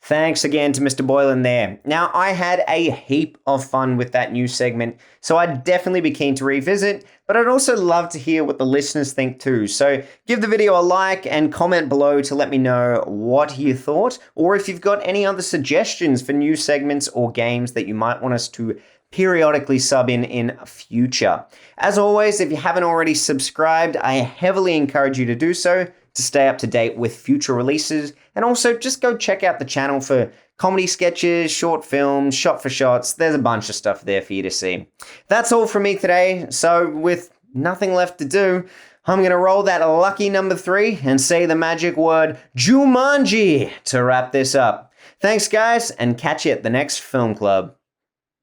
Thanks again to Mr. Boylan there. Now, I had a heap of fun with that new segment, so I'd definitely be keen to revisit, but I'd also love to hear what the listeners think too. So give the video a like and comment below to let me know what you thought, or if you've got any other suggestions for new segments or games that you might want us to periodically sub in future. As always, if you haven't already subscribed, I heavily encourage you to do so to stay up to date with future releases, and also just go check out the channel for comedy sketches, short films, shot for shots. There's a bunch of stuff there for you to see. That's all from me today, so with nothing left to do, I'm going to roll that lucky number 3 and say the magic word Jumanji to wrap this up. Thanks guys, and catch you at the next film club.